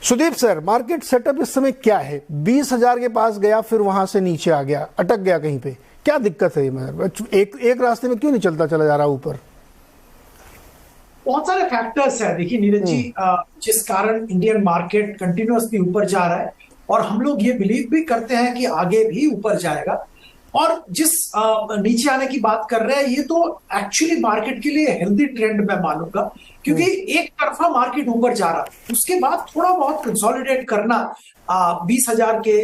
Sudeep sir, market setup इस समय क्या है? 20,000 के पास गया, फिर वहां से नीचे आ गया, अटक गया कहीं पे, क्या दिक्कत है? एक रास्ते में क्यों नहीं चलता चला जा रहा ऊपर? बहुत सारे फैक्टर्स है। देखिए नीरज जी, जिस कारण इंडियन मार्केट कंटिन्यूअसली ऊपर जा रहा है और हम लोग ये बिलीव भी करते हैं कि आगे भी ऊपर जाएगा, और जिस नीचे आने की बात कर रहे हैं, ये तो एक्चुअली मार्केट के लिए हेल्दी ट्रेंड मैं मानूंगा, क्योंकि एक तरफा मार्केट ऊपर जा रहा है, उसके बाद थोड़ा बहुत कंसोलिडेट करना 20,000 के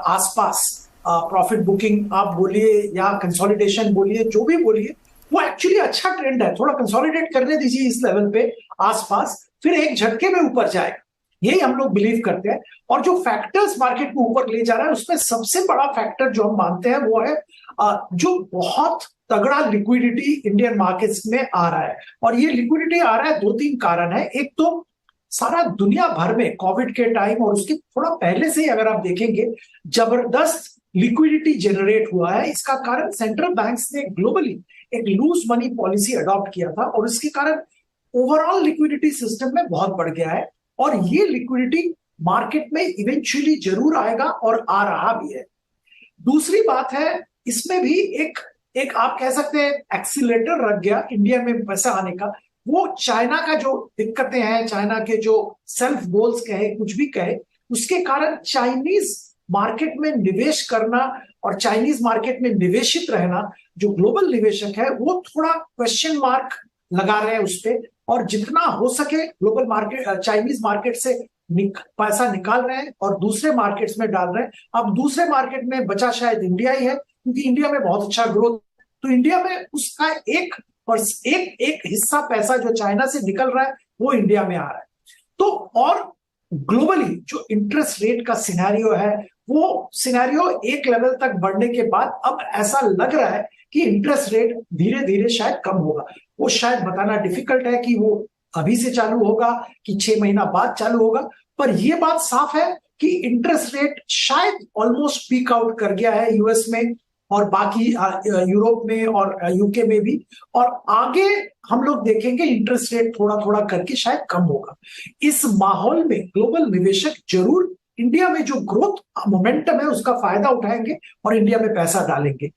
आसपास प्रॉफिट बुकिंग आप बोलिए या कंसोलिडेशन बोलिए, जो भी बोलिए, वो एक्चुअली अच्छा ट्रेंड है। थोड़ा कंसोलिडेट करने दीजिए इस लेवल पे आसपास, फिर एक झटके में ऊपर जाएगा, यही हम लोग बिलीव करते हैं। और जो फैक्टर्स मार्केट को ऊपर ले जा रहा है, उसमें सबसे बड़ा फैक्टर जो हम मानते हैं वो है जो बहुत तगड़ा लिक्विडिटी इंडियन मार्केट्स में आ रहा है। और ये लिक्विडिटी आ रहा है, दो तीन कारण है। एक तो सारा दुनिया भर में कोविड के टाइम और उसके थोड़ा पहले से ही अगर आप देखेंगे, जबरदस्त लिक्विडिटी जनरेट हुआ है। इसका कारण सेंट्रल बैंक्स ने ग्लोबली एक लूज मनी पॉलिसी अडॉप्ट किया था, और इसके कारण ओवरऑल लिक्विडिटी सिस्टम में बहुत बढ़ गया है, और ये लिक्विडिटी मार्केट में इवेंचुअली जरूर आएगा और आ रहा भी है। दूसरी बात है, इसमें भी एक एक आप कह सकते हैं एक्सीलेटर रख गया इंडिया में पैसा आने का। वो चाइना का जो दिक्कतें हैं, चाइना के जो सेल्फ गोल्स कहे, कुछ भी कहे, उसके कारण चाइनीज मार्केट में निवेश करना और चाइनीज मार्केट में निवेशित रहना, जो ग्लोबल निवेशक है वो थोड़ा क्वेश्चन मार्क लगा रहे हैं उस पर, और जितना हो सके ग्लोबल मार्केट चाइनीज मार्केट से पैसा निकाल रहे हैं और दूसरे मार्केट्स में डाल रहे हैं। अब दूसरे मार्केट में बचा शायद इंडिया ही है, क्योंकि इंडिया में बहुत अच्छा ग्रोथ, तो इंडिया में उसका एक हिस्सा पैसा जो चाइना से निकल रहा है वो इंडिया में आ रहा है। तो और ग्लोबली जो इंटरेस्ट रेट का सिनेरियो है, वो सिनेरियो एक लेवल तक बढ़ने के बाद अब ऐसा लग रहा है कि इंटरेस्ट रेट धीरे धीरे शायद कम होगा। वो शायद बताना डिफिकल्ट है कि वो अभी से चालू होगा कि 6 महीना बाद चालू होगा, पर यह बात साफ है कि इंटरेस्ट रेट शायद ऑलमोस्ट पीक आउट कर गया है यूएस में और बाकी यूरोप में और यूके में भी, और आगे हम लोग देखेंगे इंटरेस्ट रेट थोड़ा थोड़ा करके शायद कम होगा। इस माहौल में ग्लोबल निवेशक जरूर इंडिया में जो ग्रोथ मोमेंटम है उसका फायदा उठाएंगे और इंडिया में पैसा डालेंगे।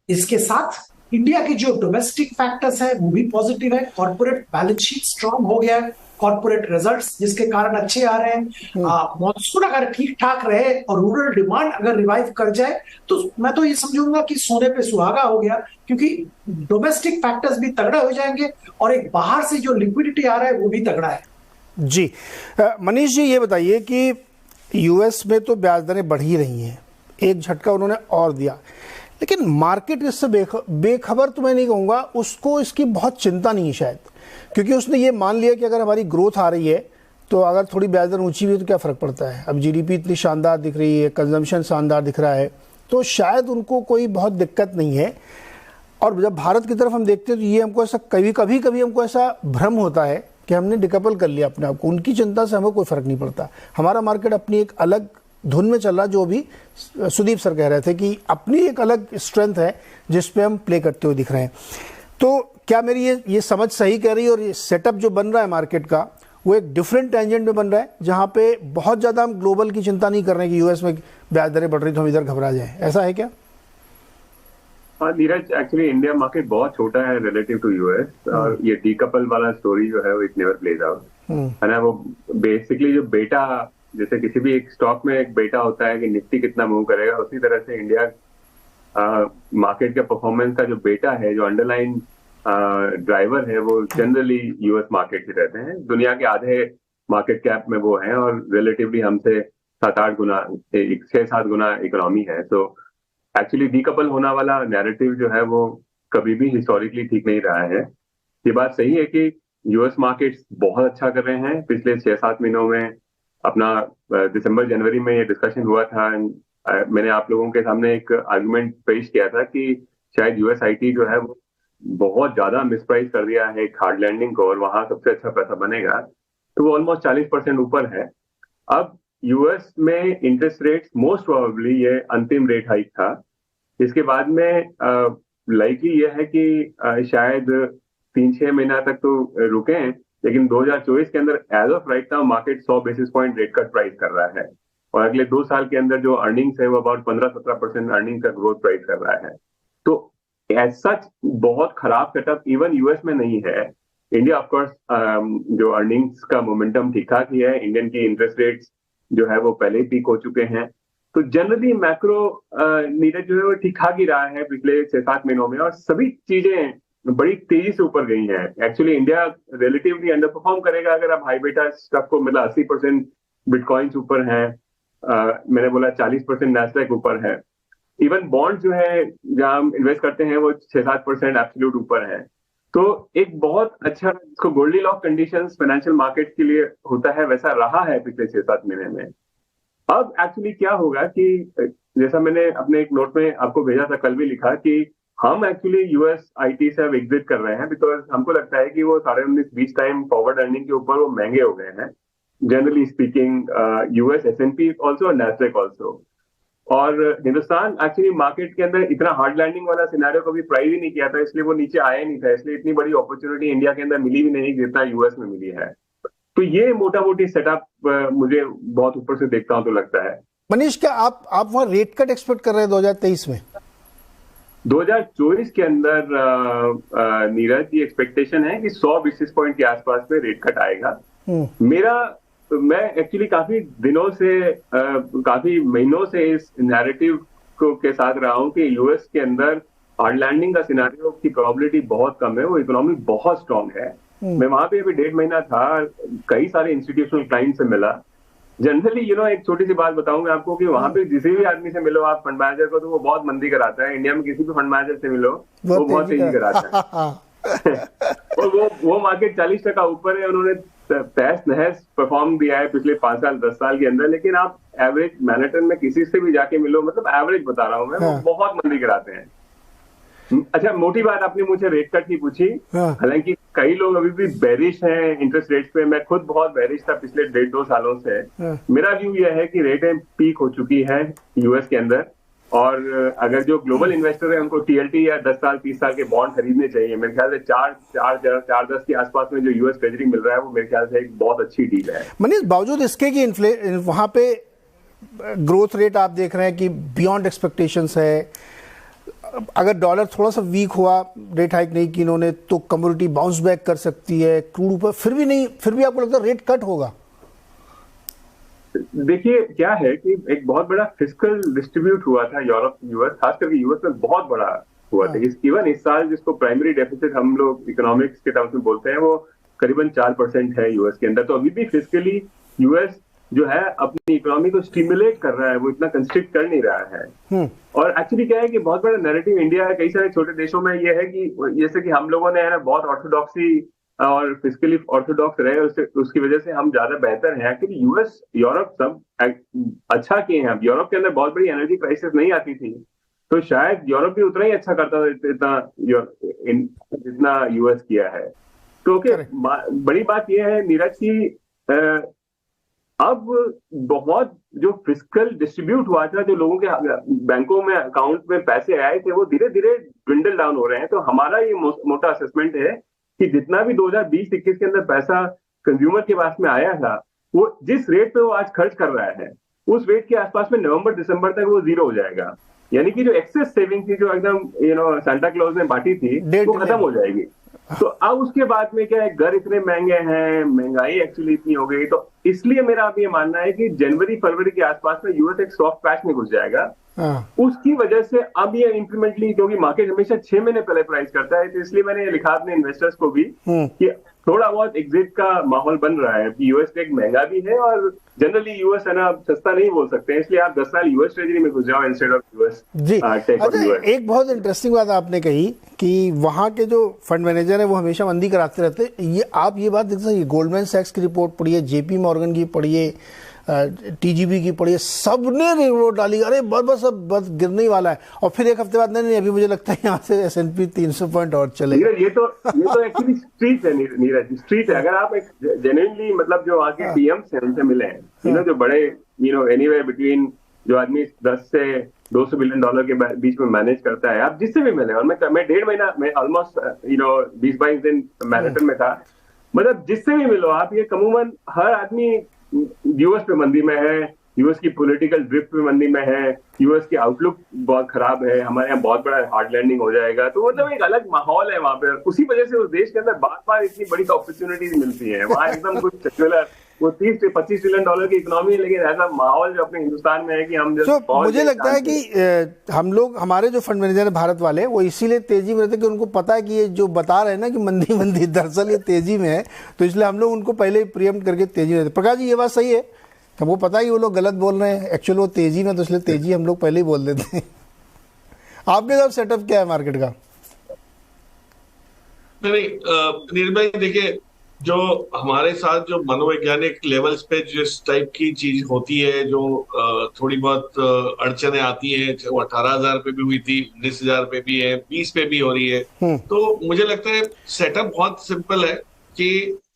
इसके साथ इंडिया के जो डोमेस्टिक फैक्टर्स है वो भी पॉजिटिव है। कॉर्पोरेट बैलेंस शीट स्ट्रांग हो गया है, कॉर्पोरेट रिजल्ट्स जिसके कारण अच्छे आ रहे हैं। मॉनसून अगर ठीक ठाक रहे और रूरल डिमांड अगर रिवाइव कर जाए, तो मैं तो ये समझूंगा कि सोने पे सुहागा हो गया, क्योंकि डोमेस्टिक फैक्टर्स भी तगड़ा हो जाएंगे और एक बाहर से जो लिक्विडिटी आ रहा है वो भी तगड़ा है। जी मनीष जी, ये बताइए कि यूएस में तो ब्याज दरें बढ़ ही रही हैं, एक झटका उन्होंने और दिया, लेकिन मार्केट इससे बेखबर तो मैं नहीं कहूँगा, उसको इसकी बहुत चिंता नहीं है शायद, क्योंकि उसने ये मान लिया कि अगर हमारी ग्रोथ आ रही है तो अगर थोड़ी ब्याज दर ऊंची हुई तो क्या फ़र्क पड़ता है। अब जीडीपी इतनी शानदार दिख रही है, कंजम्पशन शानदार दिख रहा है, तो शायद उनको कोई बहुत दिक्कत नहीं है। और जब भारत की तरफ हम देखते हैं तो ये हमको ऐसा कभी हमको ऐसा भ्रम होता है कि हमने डिकपल कर लिया अपने आप को। उनकी चिंता से हमें कोई फ़र्क नहीं पड़ता, हमारा मार्केट अपनी एक अलग धुन में चल रहा, जो भी सुदीप सर कह रहे थे कि अपनी एक अलग स्ट्रेंथ है जिस पे हम प्ले करते हुए दिख रहे हैं। तो क्या मेरी ये समझ सही कह रही है? और ये सेटअप जो बन रहा है मार्केट का, वो एक डिफरेंट टेंजेंट में बन रहा है, जहाँ पे बहुत ज़्यादा हम ग्लोबल की चिंता नहीं कर रहे हैं कि यूएस में ब्याज दरें बढ़ रही तो हम इधर घबरा जाएं, ऐसा है क्या? हाँ नीरज, एक्चुअली इंडिया मार्केट बहुत छोटा है रिलेटिव टू यूएस, और ये डीकपल वाला स्टोरी जो है वो इट नेवर प्लेज आउट है ना। वो बेसिकली जो बेटा, जैसे किसी भी एक स्टॉक में एक बेटा होता है कि निफ्टी कितना मूव करेगा, उसी तरह से इंडिया मार्केट के परफॉर्मेंस का जो बेटा है, जो अंडरलाइन ड्राइवर है, वो जनरली यूएस मार्केट ही रहते हैं। दुनिया के आधे मार्केट कैप में वो हैं और रिलेटिवली हमसे 7-8 गुना, 6-7 गुना इकोनॉमी है। तो एक्चुअली डीकपल होना वाला नैरेटिव जो है वो कभी भी हिस्टोरिकली ठीक नहीं रहा है। ये बात सही है कि यूएस मार्केट्स बहुत अच्छा कर रहे हैं पिछले 6-7 महीनों में। अपना दिसंबर जनवरी में ये डिस्कशन हुआ था, मैंने आप लोगों के सामने एक आर्गुमेंट पेश किया था कि शायद यूएस आईटी जो है वो बहुत ज्यादा मिसप्राइस कर दिया है हार्ड लैंडिंग को, और वहां सबसे अच्छा पैसा बनेगा। तो वो ऑलमोस्ट 40% ऊपर है। अब यूएस में इंटरेस्ट रेट्स मोस्ट प्रोबेबली ये अंतिम रेट हाइक था। इसके बाद में लाइकली ये है कि शायद 3-6 महीना तक तो रुके, लेकिन 2024 के अंदर as of right now market 100 basis point rate cut price कर रहा है, और अगले 2 साल के अंदर जो अर्निंग्स है वो अबाउट 15-17% अर्निंग का ग्रोथ प्राइस कर रहा है। तो एज सच बहुत खराब सेटअप इवन यूएस में नहीं है। इंडिया ऑफ कोर्स जो अर्निंग्स का मोमेंटम ठीक ठाक ही है, इंडियन की इंटरेस्ट रेट्स जो है वो पहले ही पीक हो चुके हैं, तो जनरली मैक्रो नीरज जो है वो ठीक ठाक ही रहा है पिछले 6-7 महीनों में, और सभी चीजें बड़ी तेजी से ऊपर गई हैं। Actually India relatively under perform करेगा अगर आप हाई बेटा स्टॉक को मिला 80% बिटकॉइंस ऊपर है, मैंने बोला 40% नैस्डैक ऊपर है, इवन बॉन्ड जो है जहां हम इन्वेस्ट करते हैं वो 6-7% एब्सोल्यूट ऊपर है। तो एक बहुत अच्छा इसको goldilocks conditions financial market के लिए होता है वैसा रहा है पिछले 6-7 महीने में। अब एक्चुअली क्या होगा कि जैसा मैंने अपने एक नोट में आपको भेजा था, कल भी लिखा कि हम एक्चुअली यूएस आईटी से अब एग्जिट कर रहे हैं, बिकॉज हमको लगता है कि वो 19.5-20 टाइम फॉरवर्ड अर्निंग के ऊपर वो महंगे हो गए हैं generally speaking, US S&P also और नैस्डैक ऑल्सो। और हिंदुस्तान एक्चुअली मार्केट के अंदर इतना हार्ड लैंडिंग वाला सिनेरियो कभी प्राइस ही नहीं किया था, इसलिए वो नीचे आया ही नहीं था, इसलिए इतनी बड़ी अपॉर्चुनिटी इंडिया के अंदर मिली भी नहीं जितना यूएस में मिली है। तो ये मोटा मोटी सेटअप मुझे बहुत ऊपर से देखता हूं तो लगता है। मनीष, क्या आप वहां रेट कट एक्सपेक्ट कर रहे हैं 2023 में? 2024 के अंदर नीरज की एक्सपेक्टेशन है कि 100 बेसिस पॉइंट के आसपास में रेट कट आएगा। मैं एक्चुअली काफी दिनों से काफी महीनों से इस नैरेटिव के साथ रहा हूं कि यूएस के अंदर हार्ड लैंडिंग का सिनेरियो की प्रोबेबिलिटी बहुत कम है, वो इकोनॉमी बहुत स्ट्रांग है। मैं वहां पे अभी 1.5 महीना था, कई सारे इंस्टीट्यूशनल क्लाइंट से मिला। जनरली एक छोटी सी बात बताऊंगा आपको कि वहां पे जिसे भी आदमी से मिलो आप फंड मैनेजर को, तो वो बहुत मंदी कराता है। इंडिया में किसी भी फंड मैनेजर से मिलो वो बहुत तेजी कराता है और वो मार्केट 40% ऊपर है, उन्होंने तहस नहस परफॉर्म दिया है पिछले 5 साल 10 साल के अंदर। लेकिन आप एवरेज मैनहट्टन में किसी से भी जाके मिलो, मतलब एवरेज बता रहा हूं मैं, वो बहुत मंदी कराते हैं। अच्छा, मोटी बात आपने मुझे रेट कट की पूछी, हालांकि कई लोग अभी भी बेरिश हैं इंटरेस्ट रेट्स पे। मैं खुद बहुत बेरिश था पिछले 1.5-2 सालों से। मेरा व्यू यह है कि रेटें पीक हो चुकी है यूएस के अंदर, और अगर जो ग्लोबल इन्वेस्टर है उनको टीएलटी या 10 साल 30 साल के बॉन्ड खरीदने चाहिए। मेरे ख्याल से 4.10 के आसपास में जो यूएस ट्रेजरी मिल रहा है वो मेरे ख्याल से एक बहुत अच्छी डील है। मनीष, बावजूद इसके कि वहां पे ग्रोथ रेट आप देख रहे हैं कि बियॉन्ड एक्सपेक्टेशंस है, अगर डॉलर थोड़ा सा वीक हुआ, रेट हाइक नहीं की इन्होंने, तो कमोडिटी बाउंस बैक कर सकती है, क्रूड ऊपर, फिर भी आपको लगता है रेट कट होगा? देखिए क्या है कि एक बहुत बड़ा फिस्कल डिस्ट्रीब्यूट हुआ था यूरोप यूएस, खास करके यूएस में बहुत बड़ा हुआ था। इवन इस साल जिसको प्राइमरी डेफिसिट हम लोग इकोनॉमिक्स के टर्म्स में बोलते हैं वो करीबन 4% है यूएस के अंदर। तो अभी भी फिस्कली यूएस जो है अपनी इकोनॉमी को स्टिमुलेट कर रहा है, वो इतना कंस्ट्रिक्ट कर नहीं रहा है। और एक्चुअली क्या है कि बहुत बड़ा नैरेटिव इंडिया है, कई सारे छोटे देशों में ये है कि जैसे कि हम लोगों ने है ना बहुत ऑर्थोडॉक्सी और फिजिकली ऑर्थोडॉक्स रहे, उसकी वजह से हम ज्यादा बेहतर हैं। एक्चुअली यूएस यूरोप सब अच्छा किए हैं। अब यूरोप के अंदर बहुत बड़ी एनर्जी क्राइसिस नहीं आती थी, तो शायद यूरोप भी उतना ही अच्छा करता था जितना यूएस किया है। तो बड़ी बात यह है नीरज की अब बहुत जो फिस्कल डिस्ट्रीब्यूट हुआ था, जो लोगों के बैंकों में अकाउंट में पैसे आए थे, वो धीरे धीरे ड्विंडल डाउन हो रहे हैं। तो हमारा ये मोटा असेसमेंट है कि जितना भी 2020-21 के अंदर पैसा कंज्यूमर के पास में आया था, वो जिस रेट पे वो आज खर्च कर रहा है उस रेट के आसपास में नवंबर-दिसंबर तक वो जीरो हो जाएगा। यानी कि जो एक्सेस सेविंग थी, जो एकदम सांता क्लॉज ने बांटी थी, वो खत्म हो जाएगी। तो अब उसके बाद में क्या है, घर इतने महंगे हैं, महंगाई एक्चुअली इतनी हो गई, तो इसलिए मेरा अब ये मानना है कि जनवरी-फरवरी के आसपास में यूएस एक सॉफ्ट पैच में घुस जाएगा। उसकी वजह से अब ये इंक्रीमेंटली, क्योंकि मार्केट हमेशा 6 महीने पहले प्राइस करता है, तो इसलिए मैंने ये लिखा अपने इन्वेस्टर्स को भी कि थोड़ा बहुत एग्जिट का माहौल बन रहा है। यूएस टेक महंगा भी है और जनरली यूएस है ना सस्ता नहीं बोल सकते हैं, इसलिए आप 10 साल यूएस ट्रेजरी में घुस जाओ इंस्टेड ऑफ यूएस टेक। अच्छा, एक बहुत इंटरेस्टिंग बात आपने कही कि वहां के जो फंड मैनेजर है वो हमेशा मंदी कराते रहते हैं। ये आप ये बात देख सकते हैं, गोल्डमैन सैक्स की रिपोर्ट पढ़िए, जेपी मॉर्गन की पढ़िए, टीजीबी की पढ़िए, सबने रिपोर्ट डाली, अरे बस गिरने ही वाला है। और फिर एक हफ्ते बाद नहीं अभी मुझे लगता है यहाँ से S&P 300 पॉइंट और चलेगा। ये तो एक्चुअली स्ट्रीट है नीरज, स्ट्रीट है। अगर आप एक जेन्युइनली मतलब जो वहाँ के पीएम्स हैं उनसे मिले हैं, जो बड़े एनीवेयर बिटवीन जो आदमी 10 से 200 बिलियन डॉलर के बीच में मैनेज करता है, आप जिससे भी मिले, और मैं 1.5 महीना में ऑलमोस्ट 20-22 दिन मैनहट्टन में था, मतलब जिससे भी मिलो आप, ये कमूमन हर आदमी यूएस पे मंदी में है, यूएस की पॉलिटिकल ड्रिफ्ट पे मंदी में है, यूएस की आउटलुक बहुत खराब है, हमारे यहाँ बहुत बड़ा हार्ड लैंडिंग हो जाएगा, तो मतलब एक अलग माहौल है वहां पे। उसी वजह से उस देश के अंदर बार बार इतनी बड़ी अपॉर्चुनिटीज मिलती है। वहां एकदम कुछ सेक्युलर, वो 30 से 25 ट्रिलियन डॉलर की इकोनॉमी है, लेकिन ऐसा माहौल जो अपने हिंदुस्तान में है कि हम मुझे लगता है कि हम लोग, हमारे जो फंड मैनेजर है भारत वाले, वो इसीलिए तेजी में रहते हैं कि उनको पता है कि ये जो बता रहे हैं ना कि मंदी मंदी, दरअसल ये तेजी में है, तो इसलिए हम लोग उनको पहले ही प्रियम्प्ट करके तेजी में रहते। प्रकाश जी, ये बात सही है, हमको पता है कि वो लोग गलत बोल रहे हैं, एक्चुअल वो तेजी में, तो इसलिए तेजी हम लोग पहले ही बोल देते हैं। आपके साथ सेटअप क्या है मार्केट का? नहीं, नीरज भाई देखिए, जो हमारे साथ जो मनोवैज्ञानिक लेवल्स पे जिस टाइप की चीज होती है, जो थोड़ी बहुत अड़चने आती हैं, वो 18,000 पे भी हुई थी, 19,000 पे भी है, 20 पे भी हो रही है, तो मुझे लगता है सेटअप बहुत सिंपल है कि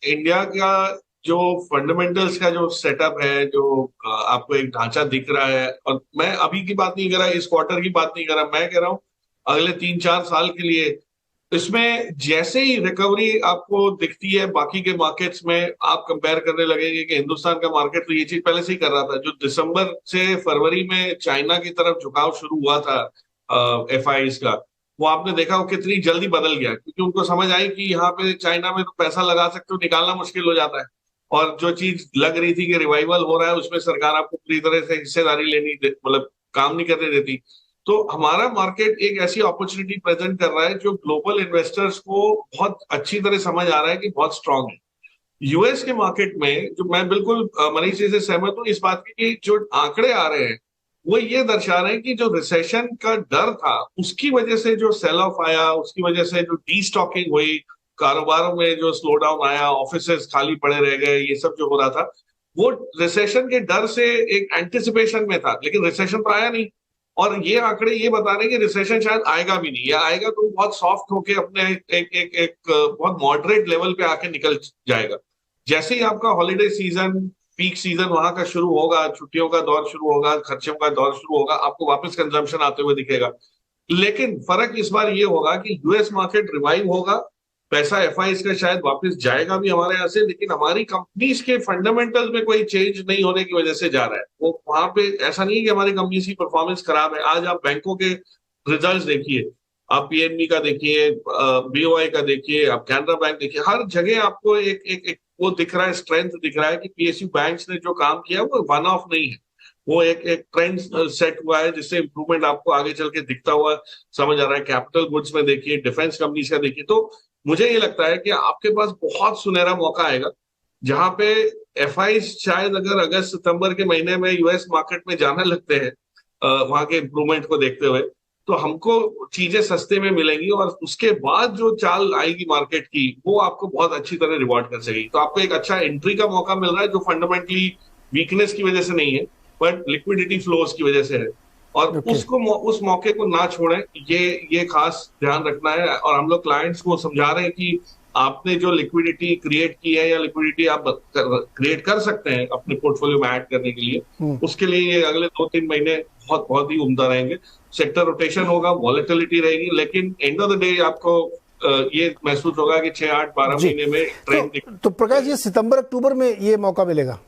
इंडिया का जो फंडामेंटल्स का जो सेटअप है, जो आपको एक ढांचा दिख रहा है, और मैं अभी की बात नहीं कर रहा, इस क्वार्टर की बात नहीं कर रहा, मैं कह रहा हूं अगले 3-4 साल के लिए, इसमें जैसे ही रिकवरी आपको दिखती है बाकी के मार्केट्स में, आप कंपेयर करने लगेंगे कि हिंदुस्तान का मार्केट तो ये चीज पहले से ही कर रहा था। जो दिसंबर से फरवरी में चाइना की तरफ झुकाव शुरू हुआ था एफआईज का, वो आपने देखा वो कितनी जल्दी बदल गया, क्योंकि उनको समझ आई कि यहाँ पे चाइना में तो पैसा लगा सकते हो, निकालना मुश्किल हो जाता है, और जो चीज लग रही थी कि रिवाइवल हो रहा है, उसमें सरकार आपको पूरी तरह से हिस्सेदारी लेनी, मतलब काम नहीं करने देती। तो हमारा मार्केट एक ऐसी अपॉर्चुनिटी प्रेजेंट कर रहा है जो ग्लोबल इन्वेस्टर्स को बहुत अच्छी तरह समझ आ रहा है कि बहुत स्ट्रांग है। यूएस के मार्केट में जो मैं बिल्कुल मनीष जी से सहमत हूं इस बात की कि जो आंकड़े आ रहे हैं वो ये दर्शा रहे हैं कि जो रिसेशन का डर था उसकी वजह से जो सेल ऑफ आया, उसकी वजह से जो डी स्टॉकिंग हुई, कारोबारों में जो स्लो डाउन आया, ऑफिसेस खाली पड़े रह गए, ये सब जो हो रहा था वो रिसेशन के डर से एक एंटिसिपेशन में था, लेकिन रिसेशन तो आया नहीं। और ये आंकड़े ये बता रहे हैं कि रिसेशन शायद आएगा भी नहीं, या आएगा तो बहुत सॉफ्ट होके अपने एक बहुत मॉडरेट लेवल पे आके निकल जाएगा। जैसे ही आपका हॉलिडे सीजन, पीक सीजन वहां का शुरू होगा, छुट्टियों का दौर शुरू होगा, खर्चों का दौर शुरू होगा, आपको वापस कंजम्पशन आते हुए दिखेगा। लेकिन फर्क इस बार ये होगा कि यूएस मार्केट रिवाइव होगा, पैसा एफआईज का शायद वापस जाएगा भी हमारे यहाँ से, लेकिन हमारी कंपनीज के फंडामेंटल्स में कोई चेंज नहीं होने की वजह से जा रहा है। वो वहां पे ऐसा नहीं है कि हमारी कंपनीज की परफॉर्मेंस खराब है। आज आप बैंकों के रिजल्ट्स देखिए, आप पीएनबी का देखिए, बीओआई का देखिए, आप कैनरा बैंक देखिए, हर जगह आपको एक वो दिख रहा है, स्ट्रेंथ दिख रहा है कि पीएसयू बैंक्स ने जो काम किया वो वन ऑफ नहीं है, वो एक ट्रेंड सेट हुआ है जिससे इंप्रूवमेंट आपको आगे चल के दिखता हुआ समझ आ रहा है। कैपिटल गुड्स में देखिए, डिफेंस कंपनीज का देखिए, तो मुझे ये लगता है कि आपके पास बहुत सुनहरा मौका आएगा जहां पे एफआईज शायद अगर अगस्त सितंबर के महीने में यूएस मार्केट में जाने लगते हैं वहां के इंप्रूवमेंट को देखते हुए, तो हमको चीजें सस्ते में मिलेंगी, और उसके बाद जो चाल आएगी मार्केट की वो आपको बहुत अच्छी तरह रिवॉर्ड कर सकेगी। तो आपको एक अच्छा एंट्री का मौका मिल रहा है जो फंडामेंटली वीकनेस की वजह से नहीं है, बट लिक्विडिटी फ्लोज की वजह से है, और उसको उस मौके को ना छोड़ें, ये खास ध्यान रखना है। और हम लोग क्लाइंट्स को समझा रहे हैं कि आपने जो लिक्विडिटी क्रिएट की है या लिक्विडिटी आप क्रिएट कर सकते हैं अपने पोर्टफोलियो में ऐड करने के लिए, उसके लिए ये अगले 2-3 महीने बहुत बहुत ही उम्दा रहेंगे। सेक्टर रोटेशन होगा, वॉलेटिलिटी रहेगी, लेकिन एंड ऑफ द डे आपको ये महसूस होगा कि 6-8-12 महीने में ट्रेंड। तो प्रकाश, ये सितंबर अक्टूबर में ये मौका मिलेगा?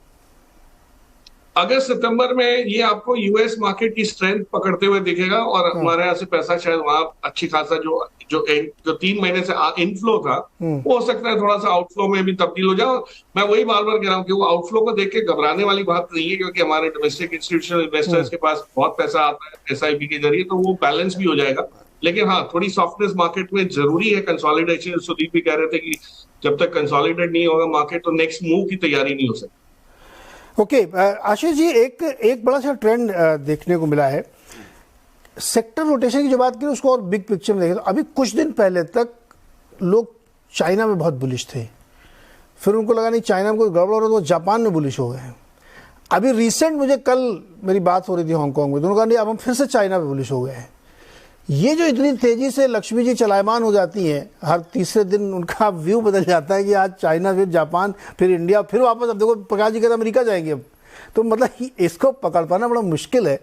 अगस्त सितंबर में ये आपको यूएस मार्केट की स्ट्रेंथ पकड़ते हुए दिखेगा, और हमारे यहाँ से पैसा शायद वहां अच्छी खासा जो 3 महीने से इनफ्लो था वो हो सकता है थोड़ा सा आउटफ्लो में भी तब्दील हो जाए। मैं वही बार बार कह रहा हूँ कि वो आउटफ्लो को देख के घबराने वाली बात नहीं है, क्योंकि हमारे डोमेस्टिक इंस्टीट्यूशनल इन्वेस्टर्स के पास बहुत पैसा आता है एसआईपी के जरिए, तो वो बैलेंस भी हो जाएगा। लेकिन हाँ, थोड़ी सॉफ्टनेस मार्केट में जरूरी है, कंसोलिडेशन। सुदीप भी कह रहे थे कि जब तक कंसोलिडेट नहीं होगा मार्केट तो नेक्स्ट मूव की तैयारी नहीं हो सकती। ओके, आशीष जी, एक बड़ा सा ट्रेंड देखने को मिला है। सेक्टर रोटेशन की जो बात की उसको और बिग पिक्चर में देखें तो अभी कुछ दिन पहले तक लोग चाइना में बहुत बुलिश थे, फिर उनको लगा नहीं चाइना में कोई गड़बड़ हो रहा, तो जापान में बुलिश हो गए। अभी रिसेंट मुझे कल मेरी बात हो रही थी हांगकांग में, तो उन्होंने कहा नहीं अब हम फिर से चाइना में बुलिश हो गए हैं। ये जो इतनी तेजी से लक्ष्मी जी चलायमान हो जाती हैं, हर तीसरे दिन उनका व्यू बदल जाता है कि आज चाइना, फिर जापान, फिर इंडिया, फिर वापस। अब देखो प्रकाश जी कहते अमेरिका जाएंगे अब, तो मतलब इसको पकड़ पाना बड़ा मुश्किल है।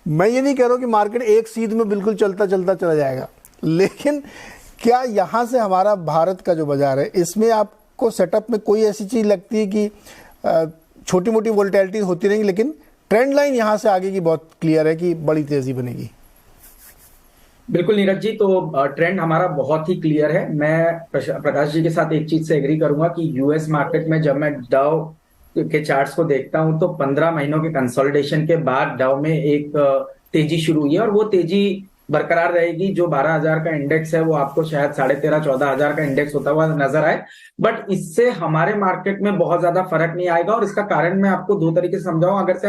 मैं ये नहीं कह रहा हूँ कि मार्केट एक सीध में बिल्कुल चलता चलता चला जाएगा, लेकिन क्या यहाँ से हमारा भारत का जो बाजार है इसमें आप आपको सेटअप में कोई ऐसी चीज लगती है कि छोटी मोटी वोलेटिलिटी होती रहेंगी, लेकिन ट्रेंड लाइन यहाँ से आगे की बहुत क्लियर है कि बड़ी तेजी बनेगी? बिल्कुल नीरज जी, तो ट्रेंड हमारा बहुत ही क्लियर है। मैं प्रकाश जी के साथ एक चीज से एग्री करूंगा कि यूएस मार्केट में जब मैं डाउ के चार्ट्स को देखता हूं तो 15 महीनों के कंसोलिडेशन के बाद डाउ में एक तेजी शुरू हुई है, और वो तेजी बरकरार रहेगी। जो 12,000 का इंडेक्स है वो आपको शायद 13,500-14,000 का इंडेक्स होता हुआ नजर आए, बट इससे हमारे मार्केट में बहुत ज्यादा फर्क नहीं आएगा। और इसका कारण मैं आपको दो तरीके से समझाऊं। अगर से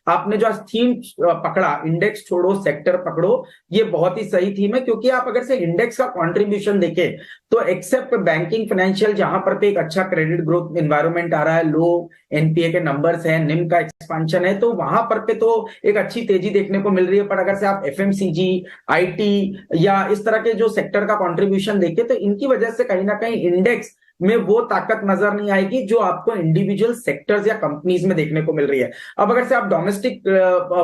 आपने जो थीम पकड़ा, इंडेक्स छोड़ो सेक्टर पकड़ो, ये बहुत ही सही थीम है, क्योंकि आप अगर से इंडेक्स का कॉन्ट्रीब्यूशन देखें तो एक्सेप्ट बैंकिंग फाइनेंशियल, जहां पर पे एक अच्छा क्रेडिट ग्रोथ एनवायरमेंट आ रहा है, लो एनपीए के नंबर्स हैं, निम का एक्सपेंशन है, तो वहां पर पे तो एक अच्छी तेजी देखने को मिल रही है। पर अगर से आप एफएमसीजी, आईटी या इस तरह के जो सेक्टर का कंट्रीब्यूशन देखें तो इनकी वजह से कहीं ना कहीं इंडेक्स में वो ताकत नजर नहीं आएगी जो आपको इंडिविजुअल सेक्टर्स या कंपनीज में देखने को मिल रही है। अब अगर से आप डोमेस्टिक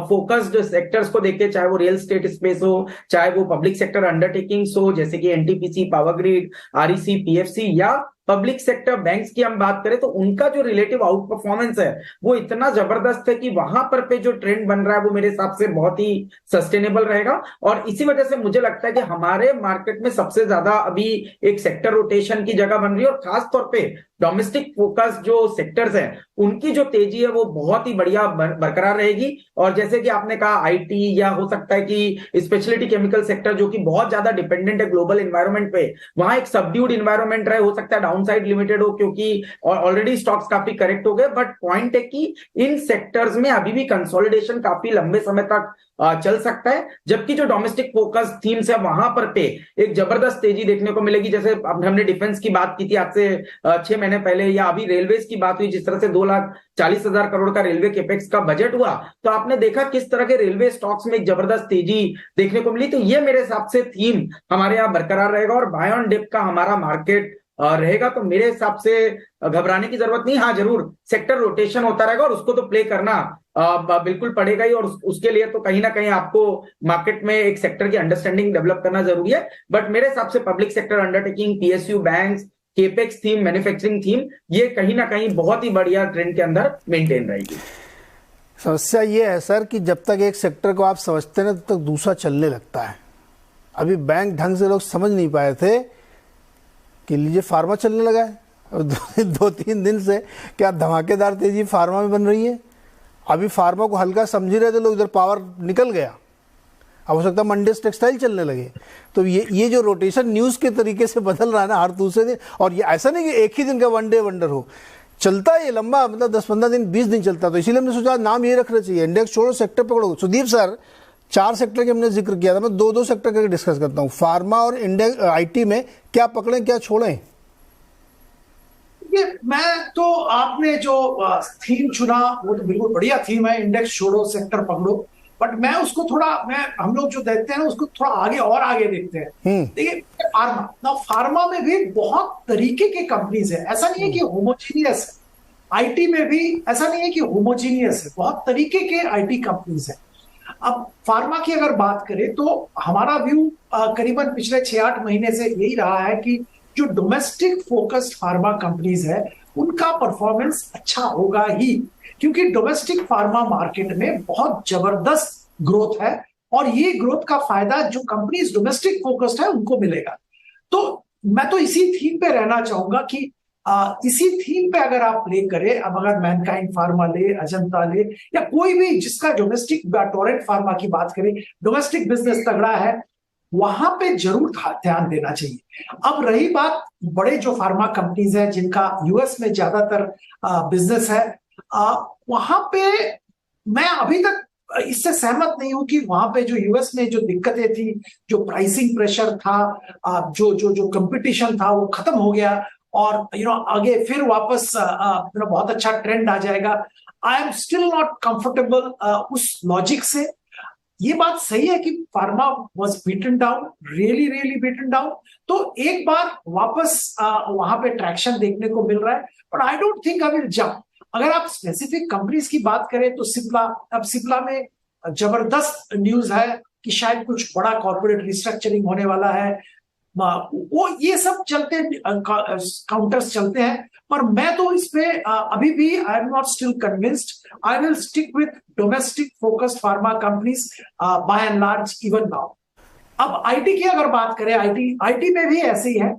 फोकस्ड सेक्टर्स को देखें, चाहे वो रियल स्टेट स्पेस हो, चाहे वो पब्लिक सेक्टर अंडरटेकिंग्स हो जैसे कि NTPC, power grid, REC, PFC, या पब्लिक सेक्टर बैंक्स की हम बात करें तो उनका जो रिलेटिव आउट परफॉर्मेंस है वो इतना जबरदस्त है कि वहां पर पे जो ट्रेंड बन रहा है वो मेरे हिसाब से बहुत ही सस्टेनेबल रहेगा। और इसी वजह से मुझे लगता है कि हमारे मार्केट में सबसे ज्यादा अभी एक सेक्टर रोटेशन की जगह बन रही है, और खास तौर पे डोमेस्टिक फोकस जो सेक्टर्स हैं उनकी जो तेजी है वो बहुत ही बढ़िया बरकरार रहेगी। और जैसे कि आपने कहा आईटी, या हो सकता है कि स्पेशलिटी केमिकल सेक्टर जो कि बहुत ज्यादा डिपेंडेंट है ग्लोबल एनवायरनमेंट पे, वहां एक सबड्यूड एनवायरनमेंट रहे, हो सकता है डाउनसाइड लिमिटेड हो क्योंकि ऑलरेडी स्टॉक्स काफी करेक्ट हो गए। बट पॉइंट है कि इन सेक्टर्स में अभी भी कंसोलिडेशन काफी लंबे समय तक चल सकता है, जबकि जो डोमेस्टिक फोकस थीम्स है वहां पर पे एक जबरदस्त तेजी देखने को मिलेगी। जैसे हमने डिफेंस की बात की थी आज से 6 महीने पहले, या अभी रेलवेज की बात हुई, जिस तरह से 2,40,000 करोड़ का रेलवे केपेक्स का बजट हुआ, तो आपने देखा किस तरह के रेलवे स्टॉक्स में एक जबरदस्त तेजी देखने को मिली। तो ये मेरे हिसाब से थीम हमारे यहाँ बरकरार रहेगा, और बाय ऑन डिप का हमारा मार्केट रहेगा। तो मेरे हिसाब से घबराने की जरूरत नहीं। हाँ, जरूर सेक्टर रोटेशन होता रहेगा और उसको तो प्ले करना बिल्कुल पड़ेगा ही, और उसके लिए तो कहीं ना कहीं आपको मार्केट में एक सेक्टर की अंडरस्टैंडिंग डेवलप करना जरूरी है। बट मेरे हिसाब से public sector undertaking, PSU, banks, capex theme, manufacturing theme, ये कहीं ना कहीं बहुत ही बढ़िया ट्रेंड के अंदर मेंटेन रहेगी। समस्या ये है सर कि जब तक एक सेक्टर को आप समझते हैं तब तक दूसरा चलने लगता है। अभी बैंक ढंग से लोग समझ नहीं पाए थे कि लीजिए फार्मा चलने लगा है, और 2-3 दिन से क्या धमाकेदार तेजी फार्मा में बन रही है। अभी फार्मा को हल्का समझ रहे थे लोग, इधर पावर निकल गया, अब हो सकता है मंडेज टेक्सटाइल चलने लगे। तो ये जो रोटेशन न्यूज़ के तरीके से बदल रहा है ना हर दूसरे दिन, और ये ऐसा नहीं कि एक ही दिन का वन डे वंडर हो, चलता है ये लंबा, मतलब 10-15 दिन 20 दिन चलता। तो इसीलिए हमने सोचा नाम ये रखना चाहिए, इंडेक्स छोड़ो सेक्टर पकड़ो। सुदीप सर, 4 सेक्टर के हमने जिक्र किया था, मैं 2-2 सेक्टर करके डिस्कस करता हूँ। फार्मा और इंडेक्स आईटी में क्या पकड़ें क्या छोड़ें? ये मैं तो आपने जो थीम चुना वो तो बिल्कुल बढ़िया थीम है, इंडेक्स छोड़ो सेक्टर पकड़ो। बट मैं उसको थोड़ा, हम लोग जो देखते हैं ना उसको थोड़ा आगे देखते हैं। देखिए फार्मा में भी बहुत तरीके के कंपनीज है, ऐसा नहीं है कि होमोजीनियस है। आईटी में भी ऐसा नहीं है कि होमोजीनियस है, बहुत तरीके के आईटी कंपनीज है। अब फार्मा की अगर बात करें तो हमारा व्यू करीबन पिछले 6-8 महीने से यही रहा है कि जो डोमेस्टिक फोकस्ड फार्मा कंपनीज है उनका परफॉर्मेंस अच्छा होगा ही, क्योंकि डोमेस्टिक फार्मा मार्केट में बहुत जबरदस्त ग्रोथ है, और ये ग्रोथ का फायदा जो कंपनीज डोमेस्टिक फोकस्ड है उनको मिलेगा। तो मैं तो इसी थीम पे रहना चाहूंगा कि इसी थीम पे अगर आप प्ले करें, अब अगर मैनकाइंड फार्मा ले, अजंता ले, या कोई भी जिसका डोमेस्टिक, टोरेंट फार्मा की बात करें, डोमेस्टिक बिजनेस तगड़ा है, वहां पे जरूर ध्यान देना चाहिए। अब रही बात बड़े जो फार्मा कंपनीज हैं जिनका यूएस में ज्यादातर बिजनेस है, वहां पे मैं अभी तक इससे सहमत नहीं हूं कि वहां पे जो यूएस में जो दिक्कतें थी, जो प्राइसिंग प्रेशर था, जो कंपटीशन था वो खत्म हो गया, और आगे फिर वापस बहुत अच्छा ट्रेंड आ जाएगा। I am still not comfortable उस लॉजिक से। ये बात सही है कि pharma was beaten down, really beaten down, तो एक बार वापस वहां पे ट्रैक्शन देखने को मिल रहा है, but I don't think I will jump. अगर आप स्पेसिफिक कंपनीज की बात करें तो सिप्ला में जबरदस्त न्यूज है कि शायद कुछ बड़ा कॉर्पोरेट रिस्ट्रक्चरिंग होने वाला है। वो ये सब चलते हैं, काउंटर्स चलते हैं, पर मैं तो इस पे अभी भी I am not still convinced. I will stick with domestic focused pharma companies by and large even now. अब आईटी की अगर बात करें, आईटी में भी ऐसे ही है।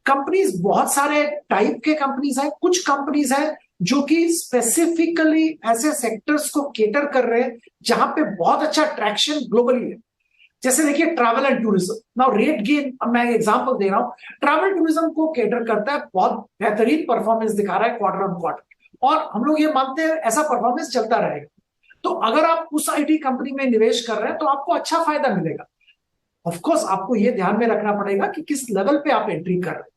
कंपनीज बहुत सारे टाइप के कंपनीज हैं। कुछ कंपनीज हैं जो कि स्पेसिफिकली ऐसे सेक्टर्स को केटर कर रहे हैं जहां पे बहुत अच्छा ट्रैक्शन ग्लोबली है। जैसे देखिए travel and tourism, now rate gain, मैं एग्जांपल दे रहा हूं, ट्रैवल टूरिज्म को केटर करता है, बहुत बेहतरीन परफॉर्मेंस दिखा रहा है क्वार्टर ऑन क्वार्टर, और हम लोग ये मानते हैं ऐसा परफॉर्मेंस चलता रहेगा। तो अगर आप उस आईटी कंपनी में निवेश कर रहे हैं तो आपको अच्छा फायदा मिलेगा। ऑफ कोर्स आपको ये ध्यान में रखना पड़ेगा कि किस लेवल पे आप एंट्री कर रहे हैं।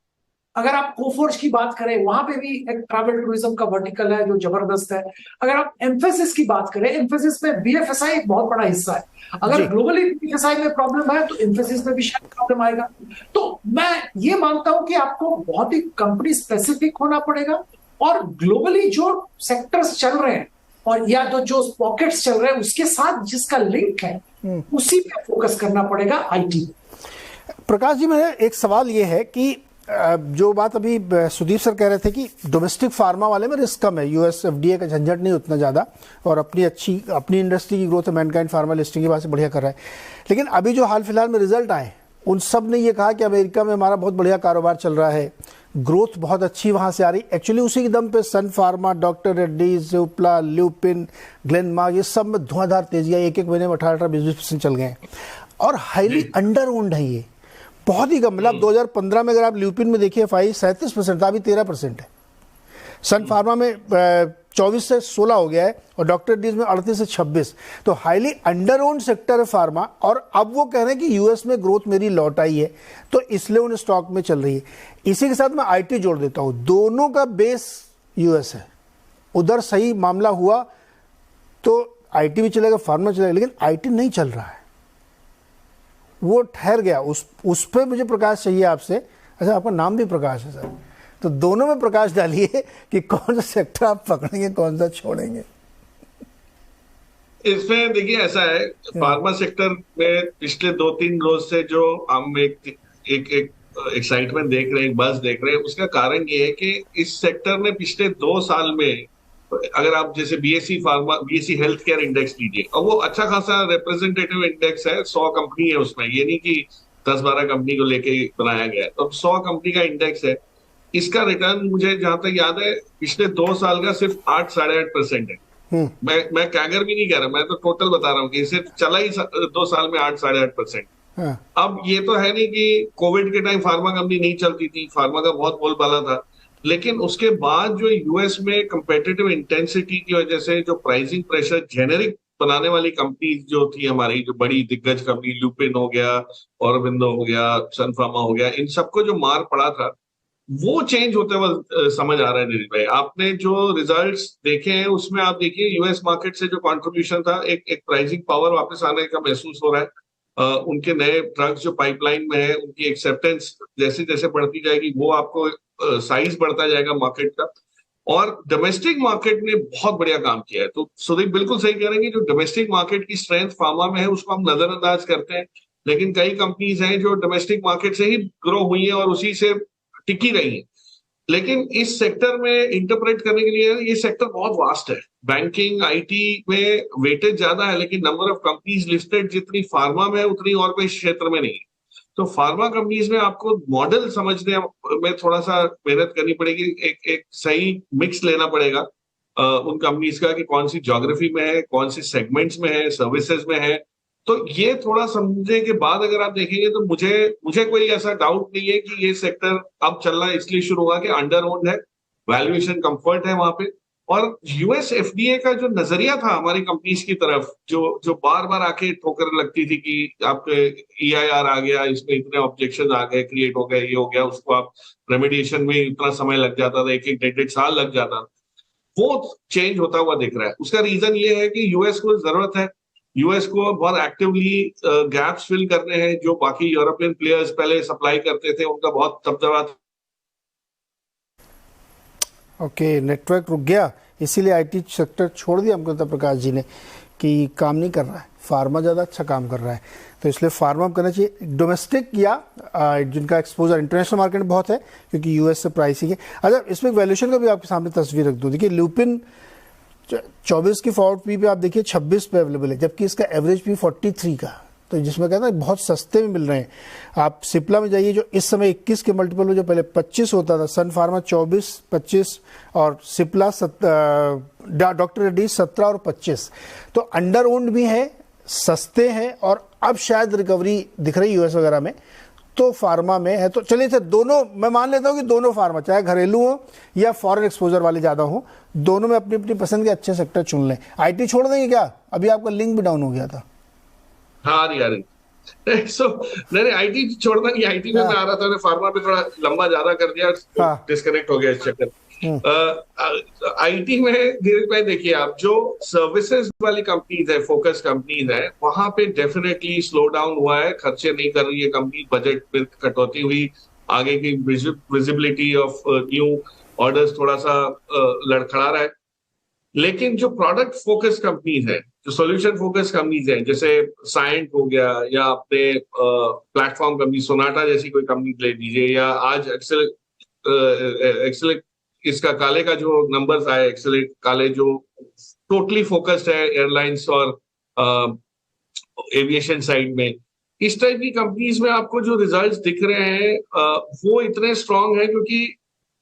अगर आप कोफोर्ज की बात करें, वहां पे भी एक ट्रैवल टूरिज्म का वर्टिकल है जो जबरदस्त है। अगर आप एम्फेसिस की बात करें, एम्फेसिस में बीएफएसआई एक बहुत बड़ा हिस्सा है। अगर ग्लोबली बीएफएसआई में प्रॉब्लम है तो एम्फेसिस में भी शायद प्रॉब्लम आएगा। तो मैं ये मानता हूं कि आपको बहुत ही कंपनी स्पेसिफिक होना पड़ेगा, और ग्लोबली जो सेक्टर्स चल रहे हैं और या तो जो पॉकेट्स चल रहे हैं उसके साथ जिसका लिंक है उसी पे फोकस करना पड़ेगा आईटी। प्रकाश जी, मेरा एक सवाल ये है कि जो बात अभी सुदीप सर कह रहे थे कि डोमेस्टिक फार्मा वाले में रिस्क कम है, यूएस एफडीए का झंझट नहीं उतना ज़्यादा, और अपनी इंडस्ट्री की ग्रोथ है, मैनकाइंड फार्मा लिस्टिंग की बात से बढ़िया कर रहा है। लेकिन अभी जो हाल फिलहाल में रिजल्ट आए उन सब ने ये कहा कि अमेरिका में हमारा बहुत बढ़िया कारोबार चल रहा है, ग्रोथ बहुत अच्छी वहाँ से आ रही। एक्चुअली उसी के दम पे सन फार्मा, डॉक्टर रेड्डीज, उपला, ल्यूपिन, ग्लेनमार्क, ये सब में धुआंधार तेजी आई। एक महीने में 18-20% चल गए, और हाईली अंडर ओन्ड है ये, बहुत ही कम। मतलब 2015 में अगर आप ल्यूपिन में देखिए 37% था, अभी 13% है। सन फार्मा में 24 से 16 हो गया है, और डॉक्टर डीज में 38 से 26। तो हाईली अंडर ओन्ड सेक्टर है फार्मा, और अब वो कह रहे हैं कि यूएस में ग्रोथ मेरी लौट आई है, तो इसलिए उन स्टॉक में चल रही है। इसी के साथ मैं आईटी जोड़ देता हूं, दोनों का बेस यूएस है। उधर सही मामला हुआ तो आईटी भी चलेगा, फार्मा चलेगा, लेकिन आईटी नहीं चल रहा है, वो ठहर गया। उस पर मुझे प्रकाश चाहिए आपसे। अच्छा, आपका नाम भी प्रकाश है सर, तो दोनों में प्रकाश डालिए कि कौन सा सेक्टर आप पकड़ेंगे, कौन सा छोड़ेंगे। इसमें देखिए ऐसा है, फार्मा सेक्टर में पिछले 2-3 रोज से जो हम एक एक्साइटमेंट देख रहे हैं, बस देख रहे हैं, उसका कारण ये है कि इस सेक्टर में पिछले 2 साल में, अगर आप जैसे बीएसई हेल्थ केयर इंडेक्स लीजिए, और वो अच्छा खासा रिप्रेजेंटेटिव इंडेक्स है, 100 कंपनी है उसमें, ये नहीं कि 10-12 कंपनी को लेके बनाया गया है, तो 100 कंपनी का इंडेक्स है। इसका रिटर्न मुझे जहां तक याद है पिछले 2 साल का सिर्फ 8-8.5% है। मैं कैगर भी नहीं कह रहा, मैं तो टोटल बता रहा हूँ कि सिर्फ चला ही 2 साल में 8-8.5%। अब ये तो है नहीं कि कोविड के टाइम फार्मा कंपनी नहीं चलती थी, फार्मा का बहुत बोलबाला था, लेकिन उसके बाद जो यूएस में कंपेटिटिव इंटेंसिटी की वजह से जो प्राइसिंग प्रेशर, जेनेरिक बनाने वाली कंपनी जो थी हमारी, जो बड़ी दिग्गज कंपनी, ल्यूपिन हो गया, औरबिंदो हो गया, सन फार्मा हो गया, इन सबको जो मार पड़ा था वो चेंज होते हुए समझ आ रहा है। नीरज भाई, आपने जो रिजल्ट्स देखे हैं उसमें आप देखिए यूएस मार्केट से जो कंट्रीब्यूशन था, एक प्राइसिंग पावर वापस आने का महसूस हो रहा है। उनके नए ड्रग्स जो पाइपलाइन में है, उनकी एक्सेप्टेंस जैसे जैसे बढ़ती जाएगी, वो आपको साइज बढ़ता जाएगा मार्केट का। और डोमेस्टिक मार्केट ने बहुत बढ़िया काम किया है। तो सुदीप बिल्कुल सही कह रहे हैं कि जो डोमेस्टिक मार्केट की स्ट्रेंथ फार्मा में है उसको हम नजरअंदाज करते हैं, लेकिन कई कंपनीज हैं जो डोमेस्टिक मार्केट से ही ग्रो हुई है और उसी से टिकी रही है। लेकिन इस सेक्टर में इंटरप्रेट करने के लिए ये सेक्टर बहुत वास्ट है। बैंकिंग, आईटी में वेटेज ज्यादा है, लेकिन नंबर ऑफ कंपनीज लिस्टेड जितनी फार्मा में है उतनी और कोई क्षेत्र में नहीं है। तो फार्मा कंपनीज में आपको मॉडल समझने में थोड़ा सा मेहनत करनी पड़ेगी, एक सही मिक्स लेना पड़ेगा उन कंपनीज का कि कौन सी ज्योग्राफी में है, कौन सी सेगमेंट्स में है, सर्विसेज में है। तो ये थोड़ा समझने के बाद अगर आप देखेंगे तो मुझे कोई ऐसा डाउट नहीं है कि ये सेक्टर अब चलना इसलिए शुरू हुआ कि अंडर ओन्ड है, वैल्यूएशन कंफर्ट है वहां पे। और यूएस एफडीए का जो नजरिया था हमारी कंपनीज की तरफ, जो बार बार आके ठोकर लगती थी कि आपके EIR आ गया, इसमें इतने ऑब्जेक्शन आ गए, क्रिएट हो गए, ये हो गया, उसको आप रेमेडिएशन में इतना समय लग जाता था, 1-1 साल लग जाता था, वो चेंज होता हुआ दिख रहा है। उसका रीजन ये है कि यूएस को जरूरत है, यूएस को बहुत एक्टिवली गैप्स फिल करने हैं। जो बाकी यूरोपियन प्लेयर्स पहले सप्लाई करते थे उनका बहुत दबदबा था। ओके, नेटवर्क रुक गया, इसीलिए आईटी सेक्टर छोड़ दिया हमको लगता है प्रकाश जी ने कि काम नहीं कर रहा है, फार्मा ज़्यादा अच्छा काम कर रहा है, तो इसलिए फार्मा करना चाहिए। डोमेस्टिक या जिनका एक्सपोजर इंटरनेशनल मार्केट में बहुत है क्योंकि यूएस से प्राइसिंग है। अच्छा, इसमें वैल्यूएशन का भी आपके सामने तस्वीर रख दूँ। देखिए ल्यूपिन 24 की फॉरवर्ड पी पे आप देखिए 26 पे अवेलेबल है, जबकि इसका एवरेज पी 43 का, तो जिसमें कहते हैं बहुत सस्ते में मिल रहे हैं। आप सिप्ला में जाइए जो इस समय 21 के मल्टीपल में जो पहले 25 होता था, सन फार्मा 24, 25 और सिप्ला डॉक्टर रेड्डी 17 और 25, तो अंडर ओन्ड भी है, सस्ते हैं और अब शायद रिकवरी दिख रही यूएस वगैरह में, तो फार्मा में है। तो चलिए सर, दोनों मैं मान लेता हूँ कि दोनों फार्मा चाहे घरेलू हो या फॉरेन एक्सपोजर वाले ज़्यादा हो, दोनों में अपनी अपनी पसंद के अच्छे सेक्टर चुन लें। आईटी छोड़ देंगे क्या? अभी आपका लिंक भी डाउन हो गया था। हाँ नहीं सो नहीं आईटी छोड़ना नहीं, आईटी में मैं आ रहा था, फार्मा पे थोड़ा लंबा ज्यादा कर दिया, डिस्कनेक्ट हो गया इस चक्कर। आईटी में धीरज भाई देखिए, आप जो सर्विसेज वाली कंपनीज है, फोकस कंपनीज है, वहां पे डेफिनेटली स्लो डाउन हुआ है, खर्चे नहीं कर रही है कंपनी, बजट में कटौती हुई, आगे की विजिबिलिटी ऑफ न्यू ऑर्डर्स थोड़ा सा लड़खड़ा रहा है। लेकिन जो प्रोडक्ट फोकस कंपनीज है, जो सॉल्यूशन फोकस कंपनीज है, जैसे साइंट हो गया या अपने प्लेटफॉर्म कंपनी सोनाटा जैसी कोई कंपनी ले लीजिए, या आज एक्सेल इसका काले का जो नंबर्स आए, एक्सेलेट काले जो टोटली फोकस्ड है एयरलाइंस और एविएशन साइड में, इस टाइप की कंपनीज में आपको जो रिजल्ट्स दिख रहे हैं वो इतने स्ट्रांग है क्योंकि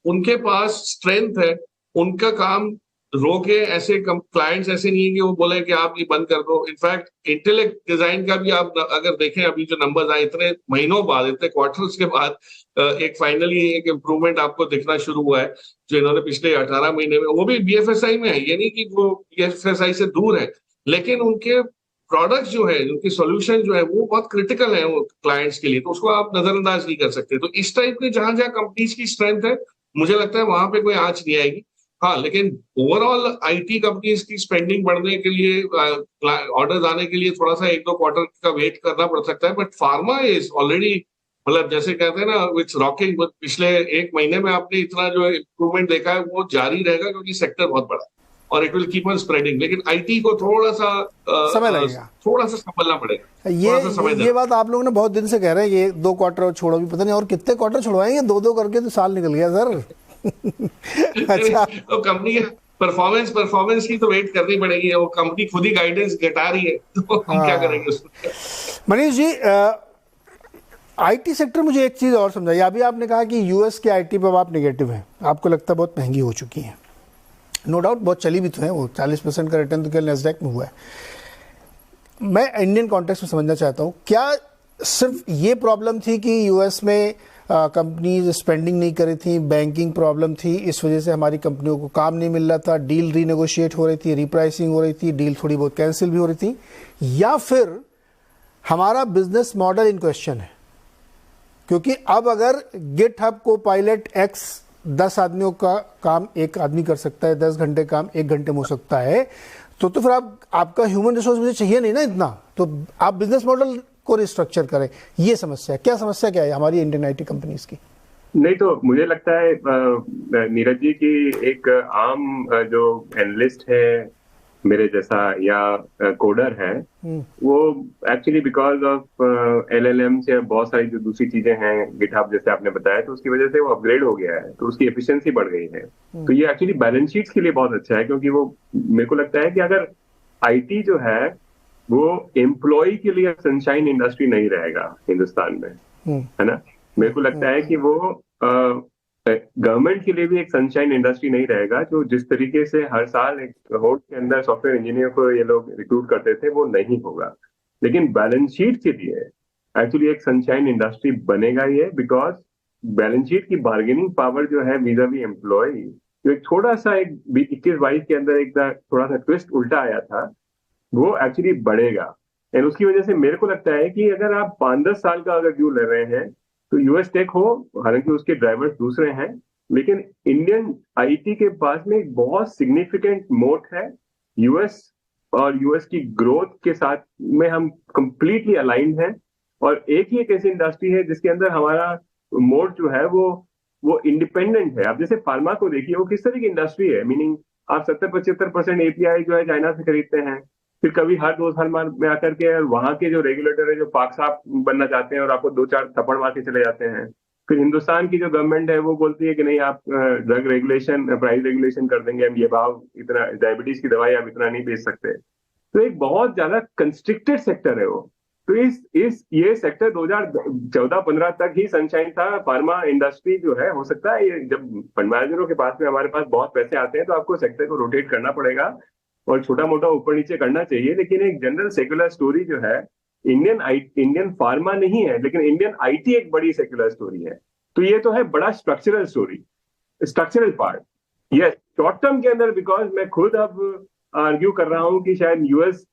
उनके पास स्ट्रेंथ है, उनका काम रोके ऐसे क्लाइंट्स ऐसे नहीं है कि वो बोले कि आप ये बंद कर दो। इनफैक्ट इंटेलेक्ट डिजाइन का भी आप अगर देखें, अभी जो नंबर्स आए इतने महीनों बाद, इतने क्वार्टर्स के बाद, एक फाइनली एक इम्प्रूवमेंट आपको दिखना शुरू हुआ है जो इन्होंने पिछले 18 महीने में, वो भी बीएफएसआई में है, ये नहीं कि वो बीएफएसआई से दूर है, लेकिन उनके प्रोडक्ट जो है, उनके सॉल्यूशन जो है वो बहुत क्रिटिकल है वो क्लाइंट्स के लिए, तो उसको आप नजरअंदाज नहीं कर सकते। तो इस टाइप के जहां जहां कंपनीज की स्ट्रेंथ है, मुझे लगता है वहां पे कोई आंच नहीं आएगी। हाँ, लेकिन ओवरऑल आईटी कंपनीज की स्पेंडिंग बढ़ने के लिए, ऑर्डर्स आने के लिए थोड़ा सा 1-2 क्वार्टर का वेट करना पड़ सकता है, बट फार्मा इज ऑलरेडी, मतलब जैसे कहते हैं ना, इट्स रॉकिंग। पिछले 1 महीने में आपने इतना जो इम्प्रूवमेंट देखा है वो जारी रहेगा क्योंकि सेक्टर बहुत बड़ा है और it will keep on spreading. लेकिन आईटी को थोड़ा सा समय लगेगा, थोड़ा सा संभलना पड़ेगा। ये बात आप लोगों ने बहुत दिन से कह रहे हैं, ये 2 क्वार्टर छोड़ो, भी पता नहीं और कितने क्वार्टर छुड़वाएंगे, 2-2 करके तो साल निकल गया सर। अच्छा, तो कंपनी के परफॉर्मेंस की तो वेट करनी पड़ेगी, वो कंपनी खुद ही गाइडेंस घटा रही है, तो हम क्या करेंगे उसमें। मनीष जी, आईटी सेक्टर मुझे एक चीज और समझाइए। अभी आपने कहा कि यूएस के आईटी पर आप नेगेटिव हैं, आपको लगता है बहुत महंगी हो चुकी है, नो डाउट बहुत चली भी तो है, वो 40% का रिटर्न तो केवल नैस्डैक में हुआ है। मैं इंडियन कॉन्टेक्स्ट में समझना चाहता हूँ, क्या सिर्फ ये प्रॉब्लम थी कि यूएस में कंपनीज स्पेंडिंग नहीं कर रही थी, बैंकिंग प्रॉब्लम थी, इस वजह से हमारी कंपनियों को काम नहीं मिल रहा था, डील रीनेगोशिएट हो रही थी, रीप्राइसिंग हो रही थी, डील थोड़ी बहुत कैंसिल भी हो रही थी, या फिर हमारा बिजनेस मॉडल इन क्वेश्चन है? क्योंकि अब अगर गिटहब को पायलट एक्स 10 आदमियों का काम एक आदमी कर सकता है, 10 घंटे काम 1 घंटे में हो सकता है, तो फिर आपका ह्यूमन रिसोर्स मुझे चाहिए नहीं ना इतना, तो आप बिजनेस मॉडल को रिस्ट्रक्चर करें। ये समस्या क्या है हमारी इंडियन आईटी कंपनीज की? नहीं, तो मुझे लगता है नीरज जी की एक आम जो एनालिस्ट है मेरे जैसा या कोडर है, वो एक्चुअली बिकॉज ऑफ LLM से बहुत सारी जो दूसरी चीजें हैं, गिटहब जैसे आपने बताया, तो उसकी वजह से वो अपग्रेड हो गया है, तो उसकी एफिशिएंसी बढ़ गई है। तो ये एक्चुअली बैलेंस शीट्स के लिए बहुत अच्छा है, क्योंकि वो मेरे को लगता है कि अगर आईटी जो है वो एम्प्लॉय के लिए सनशाइन इंडस्ट्री नहीं रहेगा हिंदुस्तान में, है ना। मेरे को लगता है कि वो गवर्नमेंट के लिए भी एक सनशाइन इंडस्ट्री नहीं रहेगा, जो जिस तरीके से हर साल एक कोहोर्ट के अंदर सॉफ्टवेयर इंजीनियर को ये लोग रिक्रूट करते थे, वो नहीं होगा। लेकिन बैलेंस शीट के लिए एक्चुअली एक सनशाइन इंडस्ट्री बनेगा ये, बिकॉज बैलेंस शीट की बार्गेनिंग पावर जो है वीजा वी एम्प्लॉय, जो एक थोड़ा सा एक 21-22 के अंदर एक थोड़ा सा ट्विस्ट उल्टा आया था, वो एक्चुअली बढ़ेगा। एंड उसकी वजह से मेरे को लगता है कि अगर आप 5-10 साल का अगर व्यू ले रहे हैं, तो यूएस टेक हो, हालांकि उसके ड्राइवर्स दूसरे हैं, लेकिन इंडियन आईटी के पास में एक बहुत सिग्निफिकेंट मोट है यूएस, और यूएस की ग्रोथ के साथ में हम कंप्लीटली अलाइंड हैं। और एक ही एक ऐसी इंडस्ट्री है जिसके अंदर हमारा मोट जो है वो इंडिपेंडेंट है। अब जैसे फार्मा को देखिए, वो किस तरह की इंडस्ट्री है, मीनिंग आप 70-75% API जो है चाइना से खरीदते हैं। फिर कभी हर 2 साल में आकर के वहां के जो रेगुलेटर है जो पाक साफ बनना चाहते हैं और आपको 2-4 थप्पड़ मार के चले जाते हैं। फिर हिंदुस्तान की जो गवर्नमेंट है वो बोलती है कि नहीं, आप ड्रग रेगुलेशन, प्राइस रेगुलेशन कर देंगे, हम ये भाव इतना, डायबिटीज की दवाई आप इतना नहीं बेच सकते। तो एक बहुत ज्यादा कंस्ट्रिक्टेड सेक्टर है वो। तो ये सेक्टर 2014-15 तक ही सनशाइन था। फार्मा इंडस्ट्री जो है, हो सकता है ये जब फंड मैनेजरों के पास में हमारे पास बहुत पैसे आते हैं तो आपको सेक्टर को रोटेट करना पड़ेगा और छोटा मोटा ऊपर नीचे करना चाहिए, लेकिन एक जनरल सेक्युलर स्टोरी जो है, इंडियन फार्मा नहीं है लेकिन इंडियन IT एक बड़ी सेक्युलर स्टोरी है। तो ये तो है बड़ा structural story, structural part. Yes, short term के अंदर बिकॉज मैं खुद अब आर्ग्यू कर रहा हूं कि शायद US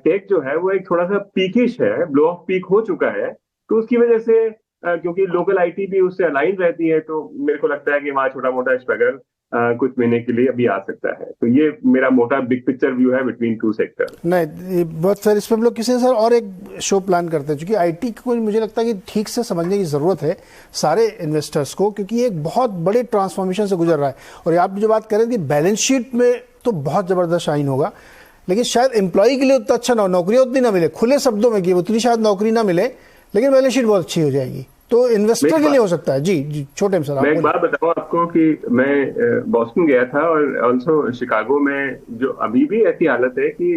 टेक जो है वो एक थोड़ा सा पीकिश है, ब्लो ऑफ पीक हो चुका है। तो उसकी वजह से क्योंकि लोकल IT भी उससे अलाइन रहती है, तो मेरे को लगता है कि वहां छोटा मोटा स्ट्रगल कुछ महीने के लिए अभी आ सकता है। तो ये मेरा मोटा बिग पिक्चर व्यू है बिटवीन 2 सेक्टर। नहीं, बहुत सर, इसमें हम लोग किसी सर और एक शो प्लान करते हैं, क्योंकि IT को मुझे लगता है कि ठीक से समझने की जरूरत है सारे इन्वेस्टर्स को, क्योंकि ये एक बहुत बड़े ट्रांसफॉर्मेशन से गुजर रहा है। और आप जो बात करें कि बैलेंस शीट में तो बहुत जबरदस्त शाइन होगा, लेकिन शायद एम्प्लॉय के लिए उतना अच्छा ना हो, नौकरी उतनी ना मिले, खुले शब्दों में कि उतनी शायद नौकरी ना मिले, लेकिन बैलेंस शीट बहुत अच्छी हो जाएगी। तो इन्वेस्टर के लिए हो सकता है। जी छोटे सर, मैं एक बात बताऊं आपको कि मैं बॉस्टन गया था और ऑल्सो शिकागो में, जो अभी भी ऐसी हालत है कि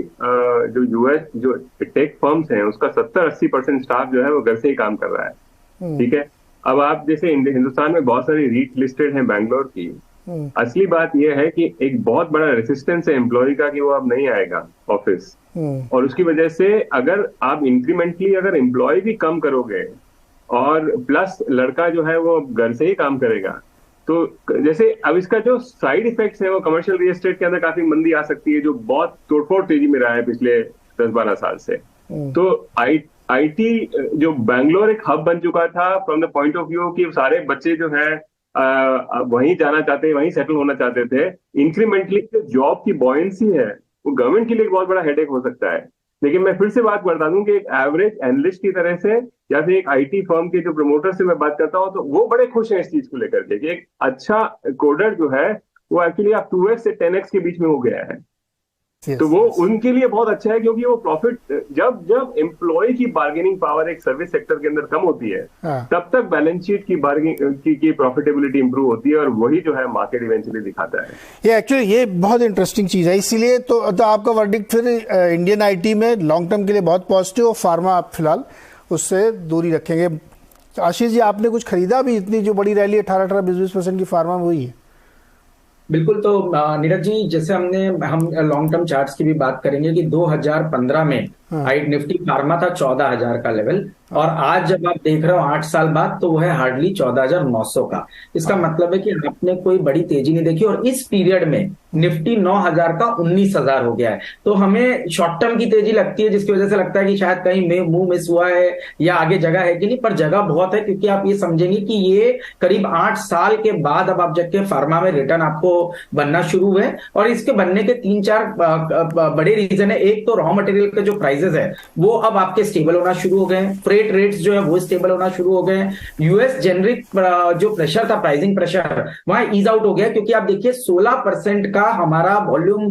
जो US जो टेक फर्म्स हैं उसका 70-80% स्टाफ जो है वो घर से ही काम कर रहा है। ठीक है, अब आप जैसे हिंदुस्तान में बहुत सारी रीट लिस्टेड हैं बैंगलोर की। असली बात यह है कि एक बहुत बड़ा रेसिस्टेंस है एम्प्लॉय का कि वो अब नहीं आएगा ऑफिस, और उसकी वजह से अगर आप इंक्रीमेंटली अगर एम्प्लॉय भी कम करोगे और प्लस लड़का जो है वो घर से ही काम करेगा, तो जैसे अब इसका जो साइड इफेक्ट्स है वो कमर्शियल रियल एस्टेट के अंदर काफी मंदी आ सकती है, जो बहुत तोड़फोड़ तेजी में रहा है पिछले 10-12 साल से। तो IT जो बैंगलोर एक हब बन चुका था from the point of view कि सारे बच्चे जो है वहीं जाना चाहते, वहीं सेटल होना चाहते थे। इंक्रीमेंटली जो जॉब की बॉयंसी है वो गवर्नमेंट के लिए एक बहुत बड़ा हेडेक हो सकता है। लेकिन मैं फिर से बात बता दूं कि एक एवरेज एनालिस्ट की तरह से या फिर एक IT फर्म के जो प्रमोटर से मैं बात करता हूं तो वो बड़े खुश हैं इस चीज को लेकर के कि एक अच्छा कोडर जो है वो एक्चुअली आप 2x से 10x के बीच में हो गया है। तो वो उनके लिए बहुत अच्छा है, क्योंकि वो प्रॉफिट, जब एम्प्लॉय की बार्गेनिंग पावर एक सर्विस सेक्टर के अंदर कम होती है तब तक बैलेंस शीट की प्रॉफिटेबिलिटी इंप्रूव होती है, और वही जो है मार्केट इवेंचुअली दिखाता है। ये एक्चुअली ये बहुत इंटरेस्टिंग चीज है। इसीलिए तो आपका वर्डिक्ट फिर इंडियन IT में लॉन्ग टर्म के लिए बहुत पॉजिटिव, और फार्मा आप फिलहाल उससे दूरी रखेंगे। आशीष जी, आपने कुछ खरीदा भी? इतनी जो बड़ी रैली 18-20% की फार्मा में हुई है। बिल्कुल। तो नीरज जी, जैसे हम लॉन्ग टर्म चार्ट्स की भी बात करेंगे कि 2015 में निफ्टी फार्मा था 14,000 का लेवल, और आज जब आप देख रहे हो 8 साल बाद तो वो है हार्डली 14,900 का। इसका मतलब है कि आपने कोई बड़ी तेजी नहीं देखी, और इस पीरियड में निफ्टी 9,000 का 19,000 हो गया है। तो हमें शॉर्ट टर्म की तेजी लगती है, जिसकी वजह से लगता है कि शायद कहीं मुंह मिस हुआ है या आगे जगह है कि नहीं, पर जगह बहुत है, क्योंकि आप ये समझेंगे कि ये करीब 8 साल के बाद अब आप जाके फार्मा में रिटर्न आपको बनना शुरू हुए, और इसके बनने के 3-4 बड़े रीजन है। एक तो रॉ मटेरियल के जो प्राइसेस है वो अब आपके स्टेबल होना शुरू हो गए, फ्रेट रेट्स जो है वो स्टेबल होना शुरू हो गए, US जेनरिक जो प्रेशर था, प्राइसिंग प्रेशर, वहां ईज आउट हो गया, क्योंकि आप देखिए 16% का हमारा वॉल्यूम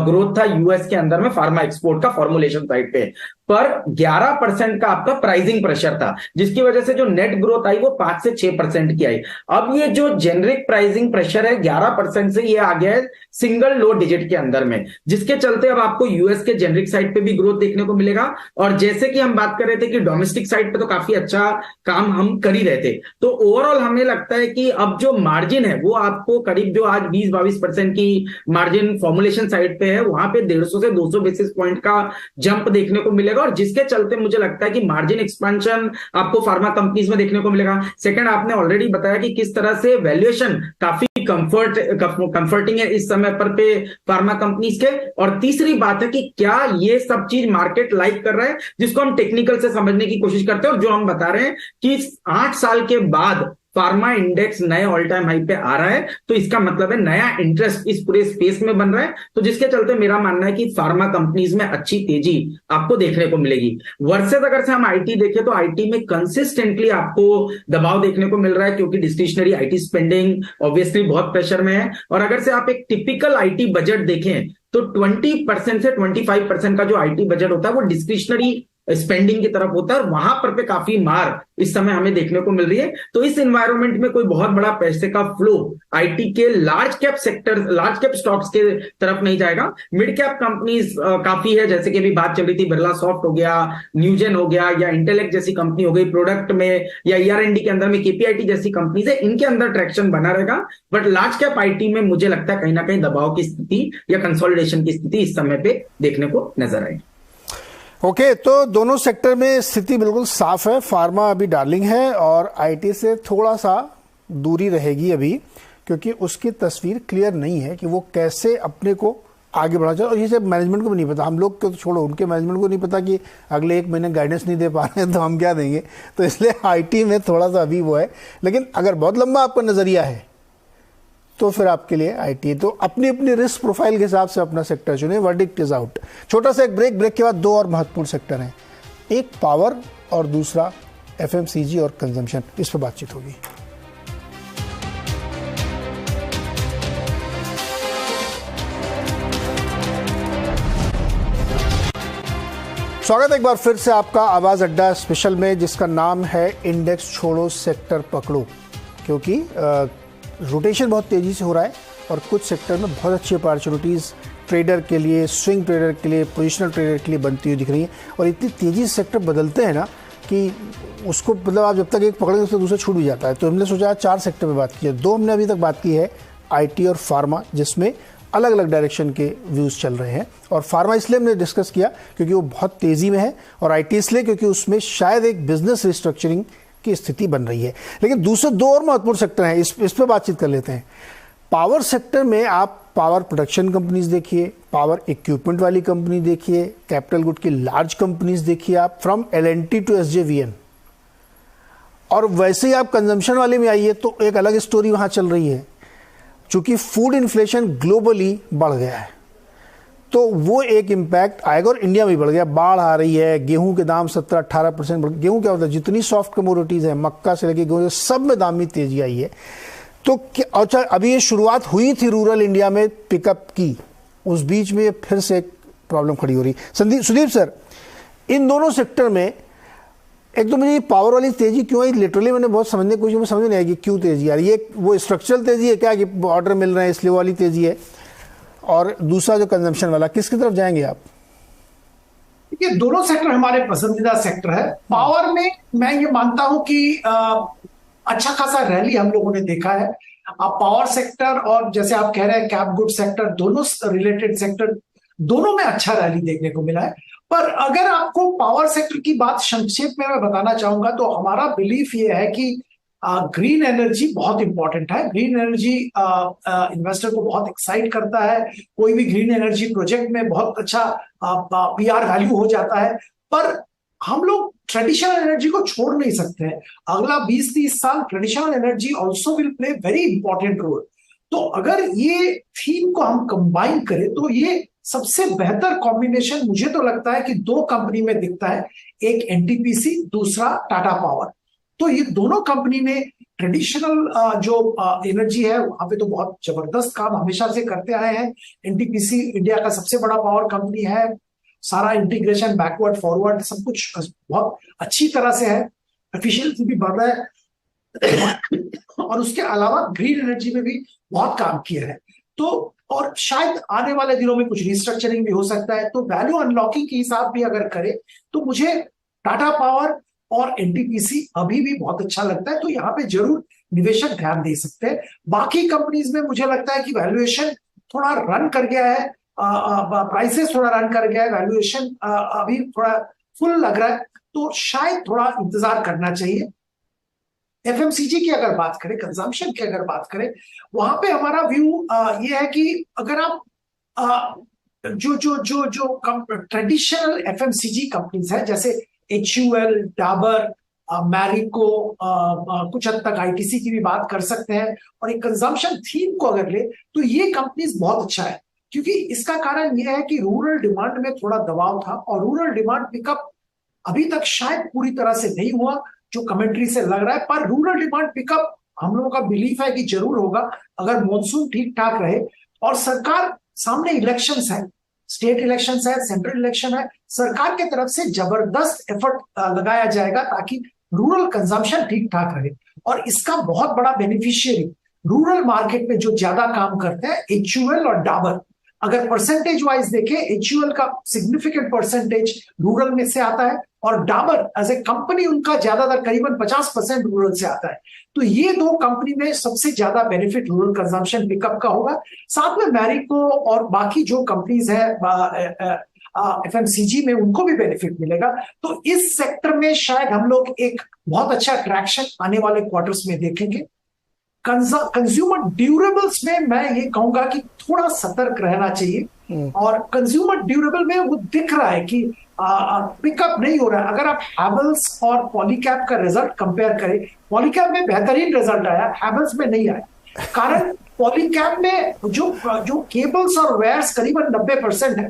ग्रोथ था US के अंदर में फार्मा एक्सपोर्ट का फॉर्मुलेशन साइड पे, पर 11% का आपका प्राइसिंग प्रेशर था, जिसकी वजह से जो नेट ग्रोथ आई वो 5 से 6% की आई। अब ये जो जेनरिक प्राइसिंग प्रेशर है 11% से ये आ गया है सिंगल लो डिजिट के अंदर में, जिसके चलते अब आपको US के जेनरिक साइड पे भी ग्रोथ देखने को मिलेगा। और जैसे कि हम बात कर रहे थे कि डोमेस्टिक साइड पे तो काफी अच्छा काम हम कर ही रहे थे, तो ओवरऑल हमें लगता है कि अब जो मार्जिन है वो आपको करीब जो आज 20-22% की मार्जिन फॉर्मुलेशन साइड पे है, वहां पे 150 से 200 बेसिस पॉइंट का जंप देखने को मिलेगा, और जिसके चलते मुझे लगता है कि मार्जिन एक्सपेंशन आपको फार्मा कंपनीज में देखने को मिलेगा। सेकंड, आपने ऑलरेडी बताया कि किस तरह से वैल्यूएशन काफी कंफर्टिंग है इस समय पर पे फार्मा कंपनीज के। और तीसरी बात है कि क्या ये सब चीज मार्केट लाइक कर रहा है, जिसको हम टेक्निकल से समझने की कोशिश करते हैं, और जो हम बता रहे हैं कि 8 साल के बाद फार्मा इंडेक्स नए ऑल टाइम हाई पे आ रहा है, तो इसका मतलब है नया इंटरेस्ट इस पूरे स्पेस में बन रहा है, तो जिसके चलते मेरा मानना है कि फार्मा कंपनीज में अच्छी तेजी आपको देखने को मिलेगी। वर्सेस अगर से हम आईटी देखें तो आईटी में कंसिस्टेंटली आपको दबाव देखने को मिल रहा है, क्योंकि डिस्क्रिशनरी आईटी स्पेंडिंग ऑब्वियसली बहुत प्रेशर में है। और अगर से आप एक टिपिकल आईटी बजट देखें तो 20% से 25% का जो आईटी बजट होता है वो डिस्क्रिशनरी स्पेंडिंग की तरफ होता है, और वहां पर पे काफी मार इस समय हमें देखने को मिल रही है। तो इस एनवायरनमेंट में कोई बहुत बड़ा पैसे का फ्लो आईटी के large cap sector, large cap stocks के तरफ नहीं जाएगा। मिड कैप कंपनीज काफी है, जैसे कि अभी बात चल रही थी, बिरला सॉफ्ट हो गया, न्यूजेन हो गया, या इंटेलेक्ट जैसी कंपनी हो गई प्रोडक्ट में, या ईआरएनडी के अंदर में केपीआईटी जैसी कंपनीज है, इनके अंदर ट्रैक्शन बना रहेगा। बट लार्ज कैप आईटी में मुझे लगता है कहीं ना कहीं दबाव की स्थिति या कंसोलिडेशन की स्थिति इस समय पे देखने को नजर आएगी। ओके, तो दोनों सेक्टर में स्थिति बिल्कुल साफ है। फार्मा अभी डार्लिंग है और आईटी से थोड़ा सा दूरी रहेगी अभी, क्योंकि उसकी तस्वीर क्लियर नहीं है कि वो कैसे अपने को आगे बढ़ा चाहिए। और ये सब मैनेजमेंट को भी नहीं पता, हम लोग को तो छोड़ो, उनके मैनेजमेंट को नहीं पता कि अगले 1 महीने गाइडेंस नहीं दे पा रहे हैं तो हम क्या देंगे। तो इसलिए आईटी में थोड़ा सा अभी वो है, लेकिन अगर बहुत लंबा आपका नजरिया है तो फिर आपके लिए आईटी। तो अपनी अपनी रिस्क प्रोफाइल के हिसाब से अपना सेक्टर चुने। Verdict is out. छोटा सा एक ब्रेक के बाद 2 और महत्वपूर्ण सेक्टर हैं, एक पावर और दूसरा एफएमसीजी और कंजम्पशन, इस पर बातचीत होगी। स्वागत है एक बार फिर से आपका आवाज अड्डा स्पेशल में, जिसका नाम है इंडेक्स छोड़ो सेक्टर पकड़ो, क्योंकि रोटेशन बहुत तेज़ी से हो रहा है और कुछ सेक्टर में बहुत अच्छी अपॉर्चुनिटीज़ ट्रेडर के लिए, स्विंग ट्रेडर के लिए, पोजिशनल ट्रेडर के लिए बनती हुई दिख रही हैं। और इतनी तेज़ी से सेक्टर बदलते हैं ना कि उसको मतलब आप जब तक एक पकड़ेंगे उससे दूसरा छूट भी जाता है। तो हमने सोचा 4 सेक्टर में बात की है। 2 हमने अभी तक बात की है आईटी और फार्मा, जिसमें अलग अलग डायरेक्शन के व्यूज़ चल रहे हैं। और फार्मा इसलिए हमने डिस्कस किया क्योंकि वो बहुत तेज़ी में है, और आईटी इसलिए क्योंकि उसमें शायद एक बिजनेस रिस्ट्रक्चरिंग की स्थिति बन रही है। लेकिन दूसरे 2 और महत्वपूर्ण सेक्टर हैं, इस पर बातचीत कर लेते हैं। पावर सेक्टर में आप पावर प्रोडक्शन कंपनीज देखिए, पावर इक्विपमेंट वाली कंपनी देखिए, कैपिटल गुड की लार्ज कंपनीज देखिए, आप फ्रॉम एलएनटी टू एसजेवीएन। और वैसे ही आप कंजम्पशन वाले में आइए तो एक अलग स्टोरी वहां चल रही है। चूंकि फूड इन्फ्लेशन ग्लोबली बढ़ गया है तो वो एक इम्पैक्ट आएगा, और इंडिया में भी बढ़ गया। बाढ़ आ रही है, गेहूं के दाम 17-18% बढ़। गेहूं क्या होता है, जितनी सॉफ्ट कमोडिटीज है, मक्का से लेके गेहूं, सब में दाम में तेजी आई है। तो अच्छा, अभी ये शुरुआत हुई थी रूरल इंडिया में पिकअप की, उस बीच में फिर से एक प्रॉब्लम खड़ी हो रही। सुदीप सर, इन दोनों सेक्टर में एक तो मुझे पावर वाली तेजी क्यों आई, लिटरली मैंने बहुत समझने की कोशिश, में समझ नहीं आई कि क्यों तेजी आ रही है। वो स्ट्रक्चरल तेजी है क्या कि ऑर्डर मिल रहे हैं इसलिए वाली तेजी है, और दूसरा जो कंजम्पशन वाला, किसकी तरफ जाएंगे आप? ये दोनों सेक्टर हमारे पसंदीदा सेक्टर है। पावर में मैं ये मानता हूं कि अच्छा खासा रैली हम लोगों ने देखा है। पावर सेक्टर और जैसे आप कह रहे हैं कैप गुड सेक्टर, दोनों रिलेटेड सेक्टर, दोनों में अच्छा रैली देखने को मिला है। पर अगर आपको पावर सेक्टर की बात संक्षेप में मैं बताना चाहूंगा तो हमारा बिलीफ ये है कि ग्रीन एनर्जी बहुत इंपॉर्टेंट है। ग्रीन एनर्जी इन्वेस्टर को बहुत एक्साइट करता है। कोई भी ग्रीन एनर्जी प्रोजेक्ट में बहुत अच्छा पीआर वैल्यू हो जाता है। पर हम लोग ट्रेडिशनल एनर्जी को छोड़ नहीं सकते हैं। अगला 20-30 साल traditional energy also will play very important role. तो अगर ये थीम को हम कंबाइन करें तो ये सबसे बेहतर कॉम्बिनेशन मुझे तो लगता है कि 2 कंपनी में दिखता है, एक एनटीपीसी, दूसरा टाटा पावर। तो ये दोनों कंपनी ने ट्रेडिशनल जो एनर्जी है वहां पे तो बहुत जबरदस्त काम हमेशा से करते आए हैं। एनटीपीसी इंडिया का सबसे बड़ा पावर कंपनी है। सारा इंटीग्रेशन बैकवर्ड फॉरवर्ड सब कुछ बहुत अच्छी तरह से है, एफिशिएंसी भी बढ़ रहा है और उसके अलावा ग्रीन एनर्जी में भी बहुत काम किया है। तो और शायद आने वाले दिनों में कुछ रिस्ट्रक्चरिंग भी हो सकता है। तो वैल्यू अनलॉकिंग के हिसाब भी अगर करें तो मुझे टाटा पावर और एनटीपीसी अभी भी बहुत अच्छा लगता है। तो यहाँ पे जरूर निवेशक ध्यान दे सकते हैं। बाकी कंपनीज में मुझे लगता है कि वैल्यूएशन थोड़ा रन कर गया है, प्राइसेस थोड़ा रन कर गया है, वैल्यूएशन अभी थोड़ा फुल लग रहा है, तो शायद थोड़ा इंतजार करना चाहिए। एफएमसीजी की अगर बात करें, कंजम्पशन की अगर बात करें, वहां पे हमारा व्यू ये है कि अगर आप जो ट्रेडिशनल एफएमसीजी कंपनीज है जैसे HUL, डाबर, मैरिको, कुछ हद तक आईटीसी की भी बात कर सकते हैं। और एक कंजम्पशन थीम को अगर ले तो ये कंपनीज बहुत अच्छा है, क्योंकि इसका कारण यह है कि रूरल डिमांड में थोड़ा दबाव था और रूरल डिमांड पिकअप अभी तक शायद पूरी तरह से नहीं हुआ जो कमेंट्री से लग रहा है, पर रूरल डिमांड पिकअप हम लोगों का बिलीफ है कि जरूर होगा अगर मॉनसून ठीक ठाक रहे। और सरकार सामने इलेक्शंस है, स्टेट इलेक्शंस है, सेंट्रल इलेक्शन है, सरकार की तरफ से जबरदस्त एफर्ट लगाया जाएगा ताकि रूरल कंजम्पशन ठीक ठाक रहे। और इसका बहुत बड़ा बेनिफिशियरी रूरल मार्केट में जो ज्यादा काम करते हैं HUL और डाबर। अगर परसेंटेज वाइज देखें HUL का सिग्निफिकेंट परसेंटेज रूरल में से आता है और डाबर एज ए कंपनी उनका ज्यादातर करीबन 50% रूरल से आता है। तो ये दो कंपनी में सबसे ज्यादा बेनिफिट रूरल कंजम्पशन पिकअप का होगा। साथ में मैरिको और बाकी जो कंपनीज है FMCG में उनको भी बेनिफिट मिलेगा। तो इस सेक्टर में शायद हम लोग एक बहुत अच्छा ट्रैक्शन आने वाले क्वार्टर्स में देखेंगे। कंज्यूमर ड्यूरेबल्स में मैं ये कहूंगा कि थोड़ा सतर्क रहना चाहिए। और कंज्यूमर ड्यूरेबल में वो दिख रहा है कि पिकअप नहीं हो रहा है। अगर आप हैवेल्स और पॉलीकैब का रिजल्ट कंपेयर करें, पॉलीकैब में बेहतरीन रिजल्ट आया, हैवेल्स में नहीं आया। कारण पॉलीकैब में जो केबल्स और वायर्स करीबन 90% है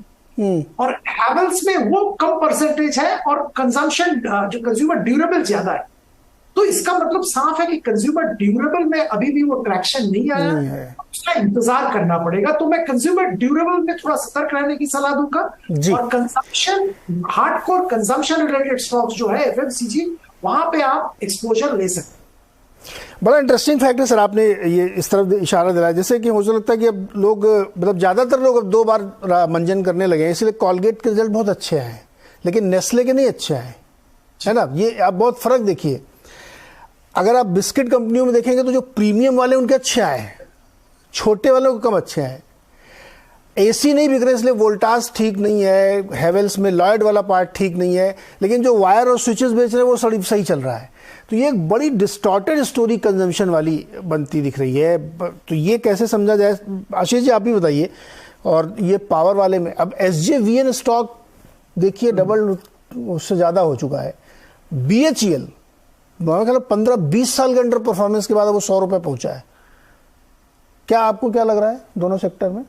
और हैवेल्स में वो कम परसेंटेज है और कंजम्पशन जो कंज्यूमर ड्यूरेबल ज्यादा है। तो इसका मतलब साफ है कि कंज्यूमर ड्यूरेबल में अभी भी वो ट्रैक्शन नहीं आया है, उसका इंतजार करना पड़ेगा। तो मैं कंज्यूमर ड्यूरेबल में थोड़ा सतर्क रहने की सलाह दूंगा। और consumption, hardcore consumption related stocks जो है FMCG, वहां पे आप एक्सपोजर ले सकते हैं। बड़ा इंटरेस्टिंग फैक्ट है सर, आपने ये इस तरफ इशारा दिलाया। जैसे कि मुझे लगता है कि अब लोग, मतलब ज़्यादातर लोग अब 2 बार मंजन करने लगे हैं, इसलिए कॉलगेट के रिजल्ट बहुत अच्छे आए हैं लेकिन नेस्ले के नहीं अच्छे आए, है ना। ये आप बहुत फ़र्क देखिए। अगर आप बिस्किट कंपनियों में देखेंगे तो जो प्रीमियम वाले उनके अच्छे आए हैं, छोटे वालों को कम अच्छे आए। AC नहीं बिक रहे इसलिए वोल्टास ठीक नहीं है, हेवेल्स में लॉयड वाला पार्ट ठीक नहीं है, लेकिन जो वायर और स्विचेस बेच रहे हैं वो सही चल रहा है। तो ये एक बड़ी डिस्टॉर्टेड स्टोरी कंजम्पशन वाली बनती दिख रही है। तो ये कैसे समझा जाए, आशीष जी आप ही बताइए। और ये पावर वाले में अब SJVN स्टॉक देखिए डबल उससे ज़्यादा हो चुका है। BHEL 15-20 साल के अंडर परफॉर्मेंस के बाद वो 100 रुपये पहुंचा है। आपको क्या लग रहा है दोनों सेक्टर में?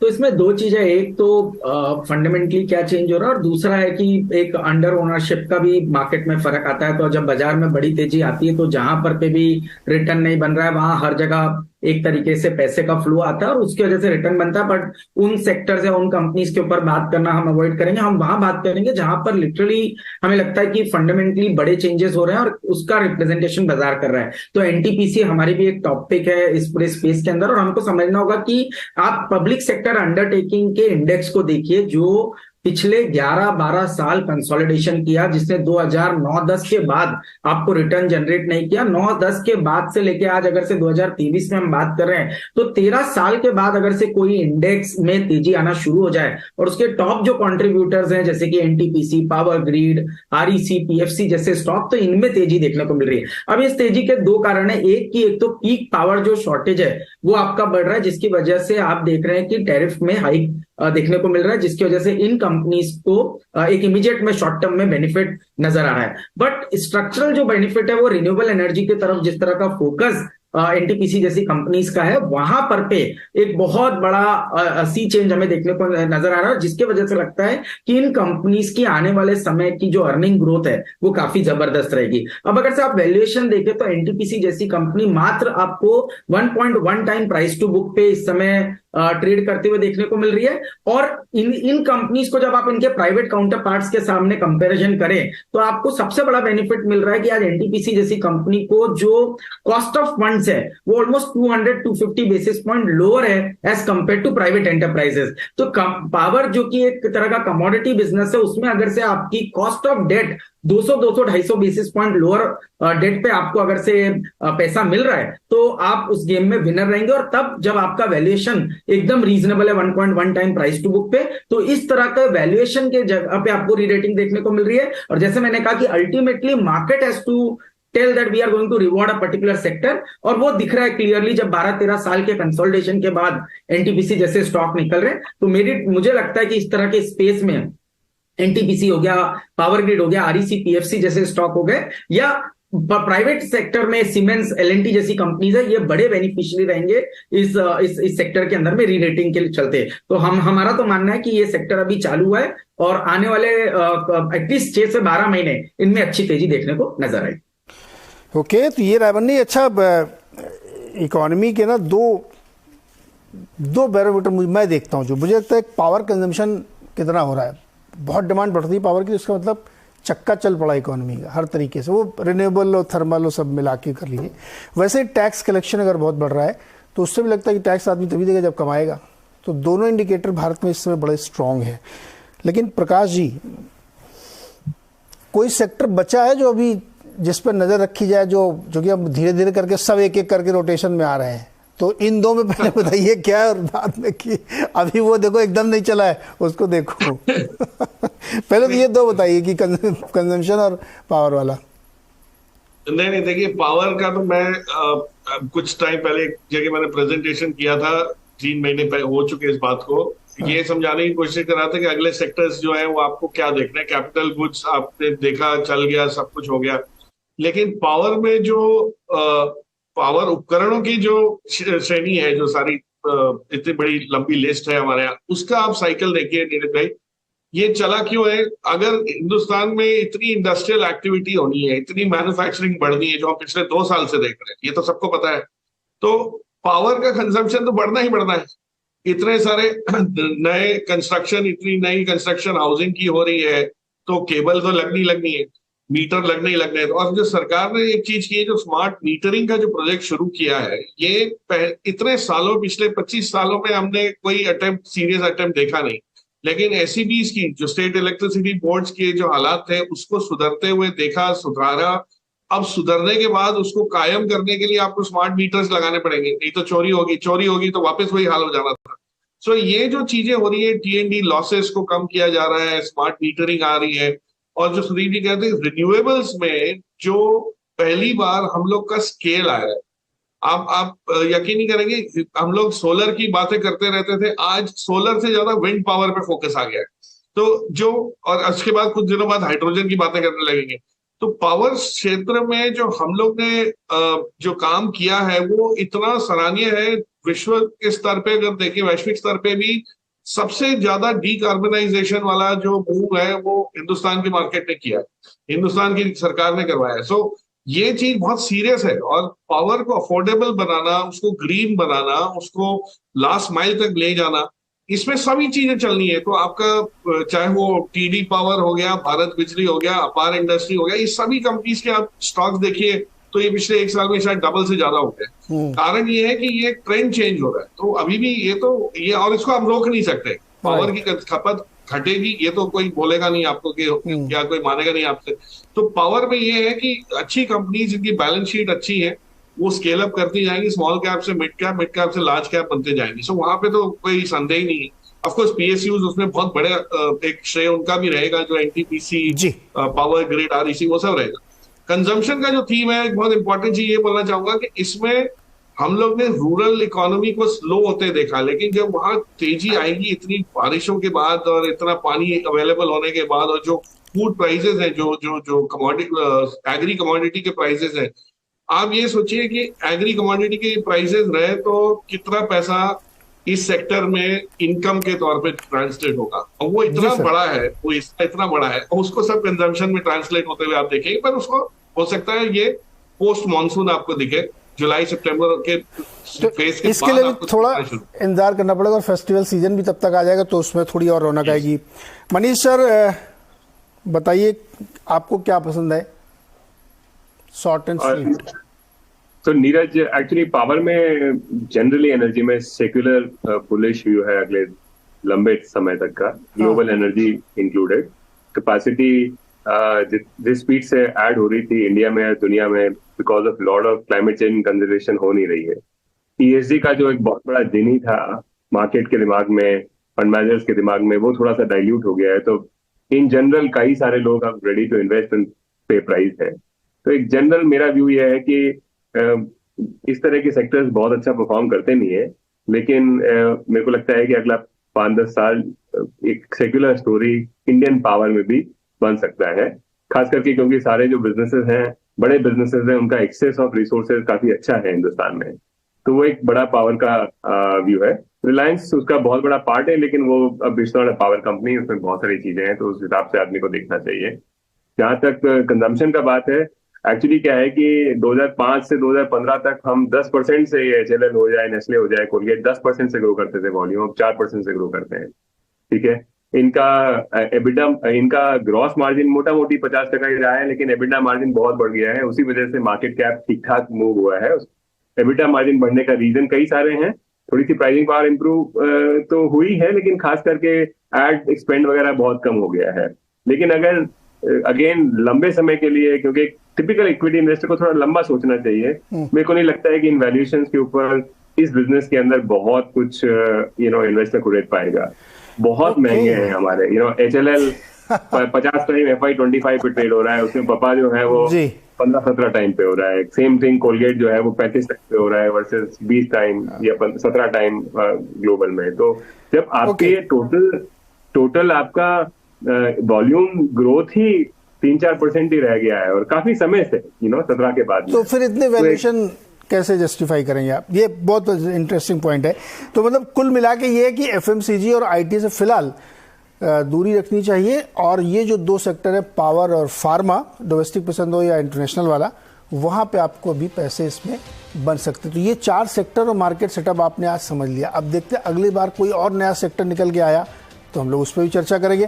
तो इसमें 2 चीजें, एक तो फंडामेंटली क्या चेंज हो रहा है और दूसरा है कि एक अंडर ओनरशिप का भी मार्केट में फर्क आता है। तो जब बाजार में बड़ी तेजी आती है तो जहां पर पे भी रिटर्न नहीं बन रहा है वहां हर जगह एक तरीके से पैसे का फ्लो आता है और उसकी वजह से रिटर्न बनता है। बट उन सेक्टर्स या उन कंपनीज के ऊपर बात करना हम अवॉइड करेंगे। हम वहां बात करेंगे जहां पर लिटरली हमें लगता है कि फंडामेंटली बड़े चेंजेस हो रहे हैं और उसका रिप्रेजेंटेशन बाजार कर रहा है। तो NTPC हमारी भी एक टॉपिक है इस पूरे स्पेस के अंदर। और हमको समझना होगा कि आप पब्लिक सेक्टर अंडरटेकिंग के इंडेक्स को देखिए जो पिछले 11-12 साल कंसोलिडेशन किया, जिसने 2009-10 के बाद आपको रिटर्न जनरेट नहीं किया। 9-10 के बाद से लेके आज अगर से 2023 में हम बात कर रहे हैं तो 13 साल के बाद अगर से कोई इंडेक्स में तेजी आना शुरू हो जाए और उसके टॉप जो कंट्रीब्यूटर्स हैं जैसे कि NTPC, power grid, REC, PFC जैसे स्टॉक, तो इनमें तेजी देखने को मिल रही है। अब इस तेजी के 2 कारण है। एक तो पीक पावर जो शॉर्टेज है वो आपका बढ़ रहा है, जिसकी वजह से आप देख रहे हैं कि टैरिफ में हाइक देखने को मिल रहा है, जिसकी वजह से इन कंपनीज को एक इमीडिएट में शॉर्ट टर्म में बेनिफिट नजर आ रहा है। बट स्ट्रक्चरल जो बेनिफिट है वो रिन्यूएबल एनर्जी की तरफ जिस तरह का फोकस NTPC जैसी कंपनीज का है, वहां पर पे एक बहुत बड़ा सी चेंज हमें देखने को नजर आ रहा है, जिसके वजह से लगता है कि इन कंपनीज की आने वाले समय की जो अर्निंग ग्रोथ है वो काफी जबरदस्त रहेगी। अब अगर से आप वैल्यूएशन देखें तो NTPC जैसी कंपनी मात्र आपको 1.1 टाइम प्राइस टू बुक पे इस समय ट्रेड करते हुए देखने को मिल रही है। और इन कंपनीज को जब आप इनके प्राइवेट काउंटर पार्ट्स के सामने कंपैरिजन करें तो आपको सबसे बड़ा बेनिफिट मिल रहा है कि आज NTPC जैसी कंपनी को जो कॉस्ट ऑफ फंड्स है वो ऑलमोस्ट 200-250 बेसिस पॉइंट लोअर है as compared to private enterprises. तो पावर जो कि एक तरह का कमोडिटी बिजनेस है, उसमें अगर से आपकी cost of debt 200-250 basis point lower debt पे आपको अगर से पैसा मिल रहा है तो आप उस गेम में विनर रहेंगे। और तब जब आपका वैल्यूएशन एकदम रीजनेबल है 1.1 टाइम प्राइस टू बुक पे, तो इस तरह का वैल्यूएशन के जगह पे आपको री-रेटिंग देखने को मिल रही है। और जैसे मैंने कहा कि ultimately market has to tell that we are going to reward a particular sector, और वो दिख रहा है क्लियरली जब 12-13 साल के कंसोलिडेशन के बाद NTPC जैसे स्टॉक निकल रहे हैं। तो मुझे लगता है कि इस तरह के स्पेस में एनटीपीसी हो गया, पावर ग्रिड हो गया, आरईसी, पीएफसी जैसे स्टॉक हो गए, या प्राइवेट सेक्टर में सीमेंस, एलएनटी जैसी कंपनीज है, ये बड़े बेनिफिशियरी रहेंगे इस सेक्टर के अंदर में री रेटिंग के चलते। तो हमारा तो मानना है कि ये सेक्टर अभी चालू है और आने वाले एटलीस्ट 6 से 12 महीने इनमें अच्छी तेजी देखने को नजर आई। ओके, तो ये रायबन्नी अच्छा इकोनॉमी के ना दो बैरोमीटर मैं देखता हूँ। जो मुझे लगता है पावर कंजम्पशन कितना हो रहा है, बहुत डिमांड बढ़ती है पावर की, इसका मतलब चक्का चल पड़ा इकोनॉमी का हर तरीके से, वो रिन्यूएबल और थर्मल और सब मिला के कर लीजिए। वैसे टैक्स कलेक्शन अगर बहुत बढ़ रहा है तो उससे भी लगता है कि टैक्स आदमी तभी देगा जब कमाएगा। तो दोनों इंडिकेटर भारत में इस समय बड़े स्ट्रांग है। लेकिन प्रकाश जी, कोई सेक्टर बचा है जो अभी जिस पर नज़र रखी जाए, जो कि अब धीरे धीरे करके सब एक एक करके रोटेशन में आ रहे हैं? तो इन दो में पहले बताइए क्या है, और बाद में कि अभी वो देखो एकदम नहीं चला है उसको देखो। पहले तो ये दो बताइए कि कंजम्पशन और पावर वाला। नहीं, देखिए पावर का तो मैं कुछ टाइम पहले एक जगह मैंने प्रेजेंटेशन किया था, 3 महीने पहले हो चुके इस बात को, ये समझाने की कोशिश कर रहा था कि अगले सेक्टर्स जो है वो आपको क्या देखना है। कैपिटल गुड्स आपने देखा, चल गया, सब कुछ हो गया, लेकिन पावर में जो पावर उपकरणों की जो श्रेणी है, जो सारी इतनी बड़ी लंबी लिस्ट है हमारे यहाँ, उसका आप साइकिल देखिए नीरज भाई, ये चला क्यों है? अगर हिंदुस्तान में इतनी इंडस्ट्रियल एक्टिविटी होनी है, इतनी मैन्युफैक्चरिंग बढ़नी है, जो हम पिछले 2 साल से देख रहे हैं, ये तो सबको पता है, तो पावर का कंजम्पशन तो बढ़ना ही बढ़ना है। इतने सारे नए कंस्ट्रक्शन, इतनी नई कंस्ट्रक्शन हाउसिंग की हो रही है, तो केबल तो लगनी है, मीटर लगने ही लगने हैं। और जो सरकार ने एक चीज की है, जो स्मार्ट मीटरिंग का जो प्रोजेक्ट शुरू किया है, ये इतने सालों, पिछले 25 सालों में हमने कोई सीरियस अटेम्प्ट देखा नहीं। लेकिन एसईबीज की, जो स्टेट इलेक्ट्रिसिटी बोर्ड्स के जो हालात थे, उसको सुधरते हुए देखा, सुधारा। अब सुधरने के बाद उसको कायम करने के लिए आपको स्मार्ट मीटर्स लगाने पड़ेंगे, नहीं तो चोरी होगी तो वापस वही हाल हो जाना था। सो ये जो चीजें हो रही है, टीएनडी लॉसेस को कम किया जा रहा है, स्मार्ट मीटरिंग आ रही है, और जो सुदीप जी कहते हैं रिन्यूएबल्स में जो पहली बार हम लोग का स्केल आया है। आप यकीन नहीं करेंगे, हम लोग सोलर की बातें करते रहते थे, आज सोलर से ज्यादा विंड पावर पे फोकस आ गया है। तो जो, और उसके बाद कुछ दिनों बाद हाइड्रोजन की बातें करने लगेंगे। तो पावर क्षेत्र में जो हम लोग ने जो काम किया है वो इतना सराहनीय है। विश्व के स्तर पे अगर देखें, वैश्विक स्तर पे भी सबसे ज्यादा डीकार्बनाइजेशन वाला जो मूव है वो हिंदुस्तान की मार्केट ने किया है, हिंदुस्तान की सरकार ने करवाया है। सो ये चीज बहुत सीरियस है, और पावर को अफोर्डेबल बनाना, उसको ग्रीन बनाना, उसको लास्ट माइल तक ले जाना, इसमें सभी चीजें चलनी है। तो आपका चाहे वो टीडी पावर हो गया, भारत बिजली हो गया, अपार इंडस्ट्री हो गया, ये सभी कंपनीज के आप स्टॉक्स देखिए तो ये पिछले 1 साल में शायद डबल से ज्यादा हो गए। कारण ये है कि ये ट्रेंड चेंज हो रहा है। तो अभी भी ये और इसको आप रोक नहीं सकते। पावर की खपत घटेगी, ये तो कोई बोलेगा नहीं आपको कि या कोई मानेगा नहीं आपसे। तो पावर में ये है कि अच्छी कंपनी जिनकी बैलेंस शीट अच्छी है वो स्केल अप करती जाएंगी, स्मॉल कैप से मिड कैप से लार्ज कैप बनते जाएंगी। सो वहां पे तो कोई संदेह ही नहीं है। ऑफकोर्स पीएसयूज उसमें बहुत बड़े एक श्रेय उनका भी रहेगा, जो एनटीपीसी, पावर ग्रिड, आरईसी, वो सब रहेगा। कंजम्पशन का जो थीम है, एक बहुत इंपॉर्टेंट चीज ये बोलना चाहूंगा कि इसमें हम लोग ने रूरल इकोनॉमी को स्लो होते देखा, लेकिन जब वहां तेजी आएगी इतनी बारिशों के बाद और इतना पानी अवेलेबल होने के बाद, और जो फूड प्राइसेस हैं, जो कमोडिटी, एग्री कमोडिटी के प्राइसेस हैं, आप ये सोचिए कि एग्री कमोडिटी के प्राइसेस रहे तो कितना पैसा इस सेक्टर में इनकम के तौर पे ट्रांसलेट होगा। और वो इतना बड़ा है, वो इतना बड़ा है, और उसको सब कंजम्पशन में ट्रांसलेट होते हुए आप देखेंगे। पर उसको हो सकता है ये पोस्ट मानसून आपको दिखे, जुलाई सितंबर के फेज के इसके लिए थोड़ा इंतजार करना पड़ेगा, और फेस्टिवल सीजन भी तब तक आ जाएगा तो उसमें थोड़ी और रौनक आएगी। मनीष सर बताइए, आपको क्या पसंद है? Short and sweet. तो नीरज, एक्चुअली पावर में जनरली एनर्जी में सेक्युलर बुलिश व्यू है अगले लंबे समय तक का, ग्लोबल एनर्जी इंक्लूडेड। कैपेसिटी जिस स्पीड से ऐड हो रही थी इंडिया में, दुनिया में, because of lot of climate change conservation हो नहीं रही है। ईएसजी का जो एक बहुत बड़ा जिनी था मार्केट के दिमाग में, फंड मैनेजर्स के दिमाग में, वो थोड़ा सा डाइल्यूट हो गया है। तो इन जनरल कई सारे लोग अब रेडी टू इन्वेस्ट इन पे प्राइस है। तो एक जनरल मेरा व्यू ये है कि इस तरह के सेक्टर्स बहुत अच्छा परफॉर्म करते नहीं है, लेकिन मेरे को लगता है कि अगला 5-10 साल एक सेक्युलर स्टोरी इंडियन पावर में भी बन सकता है, खास करके क्योंकि सारे जो बिजनेसेस हैं, बड़े बिजनेसेस हैं, उनका एक्सेस ऑफ रिसोर्सेज काफी अच्छा है हिंदुस्तान में। तो वो एक बड़ा पावर का व्यू है। रिलायंस उसका बहुत बड़ा पार्ट है, लेकिन वो अब it's not a power company, उसमें बहुत सारी चीजें हैं, तो उस हिसाब से आदमी को देखना चाहिए। जहां तक कंजम्पशन का बात है, एक्चुअली क्या है कि 2005 से 2015 तक हम 10% से HLL हो जाए, नेस्ले हो जाए, कोलगेट 10% से ग्रो करते थे वॉल्यूम, अब 4% से ग्रो करते हैं। ठीक है, इनका एबिडा, इनका ग्रॉस मार्जिन मोटा मोटी 50% ही रहा है, लेकिन एबिडा मार्जिन बहुत बढ़ गया है। उसी वजह से मार्केट कैप ठीक ठाक मूव हुआ है। एबिडा मार्जिन बढ़ने का रीजन कई सारे हैं। थोड़ी सी प्राइसिंग पावर इंप्रूव तो हुई है, लेकिन खास करके एड एक्सपेंड वगैरह बहुत कम हो गया है। लेकिन अगर अगेन लंबे समय के लिए, क्योंकि टिपिकल इक्विटी इन्वेस्टर को थोड़ा लंबा सोचना चाहिए, मेरे को नहीं लगता है कि इन वैल्यूएशंस के ऊपर इस बिजनेस के अंदर बहुत कुछ इन्वेस्टर खरीद पाएगा। बहुत महंगे हैं हमारे HLL 50 टाइम FY25 पे ट्रेड हो रहा है, उसमें पापा जो है वो 15-17 टाइम पे हो रहा है। सेम थिंग कोलगेट जो है वो 35 टाइम पे हो रहा है वर्सेस 20 टाइम या 17 टाइम ग्लोबल में। तो जब आपके टोटल आपका वॉल्यूम ग्रोथ ही 3-4% ही रह गया है, और काफी समय से 17 के बाद, तो फिर इतने वैल्यूएशन कैसे जस्टिफाई करेंगे आप? ये बहुत इंटरेस्टिंग पॉइंट है। तो मतलब कुल मिला के ये है कि FMCG और IT से फिलहाल दूरी रखनी चाहिए, और ये जो 2 सेक्टर है, पावर और फार्मा, डोमेस्टिक पसंद हो या इंटरनेशनल वाला, वहाँ पे आपको भी पैसे इसमें बन सकते। तो ये 4 सेक्टर और मार्केट सेटअप आपने आज समझ लिया। अब देखते हैं अगली बार कोई और नया सेक्टर निकल के आया तो हम लोग उस पर भी चर्चा करेंगे।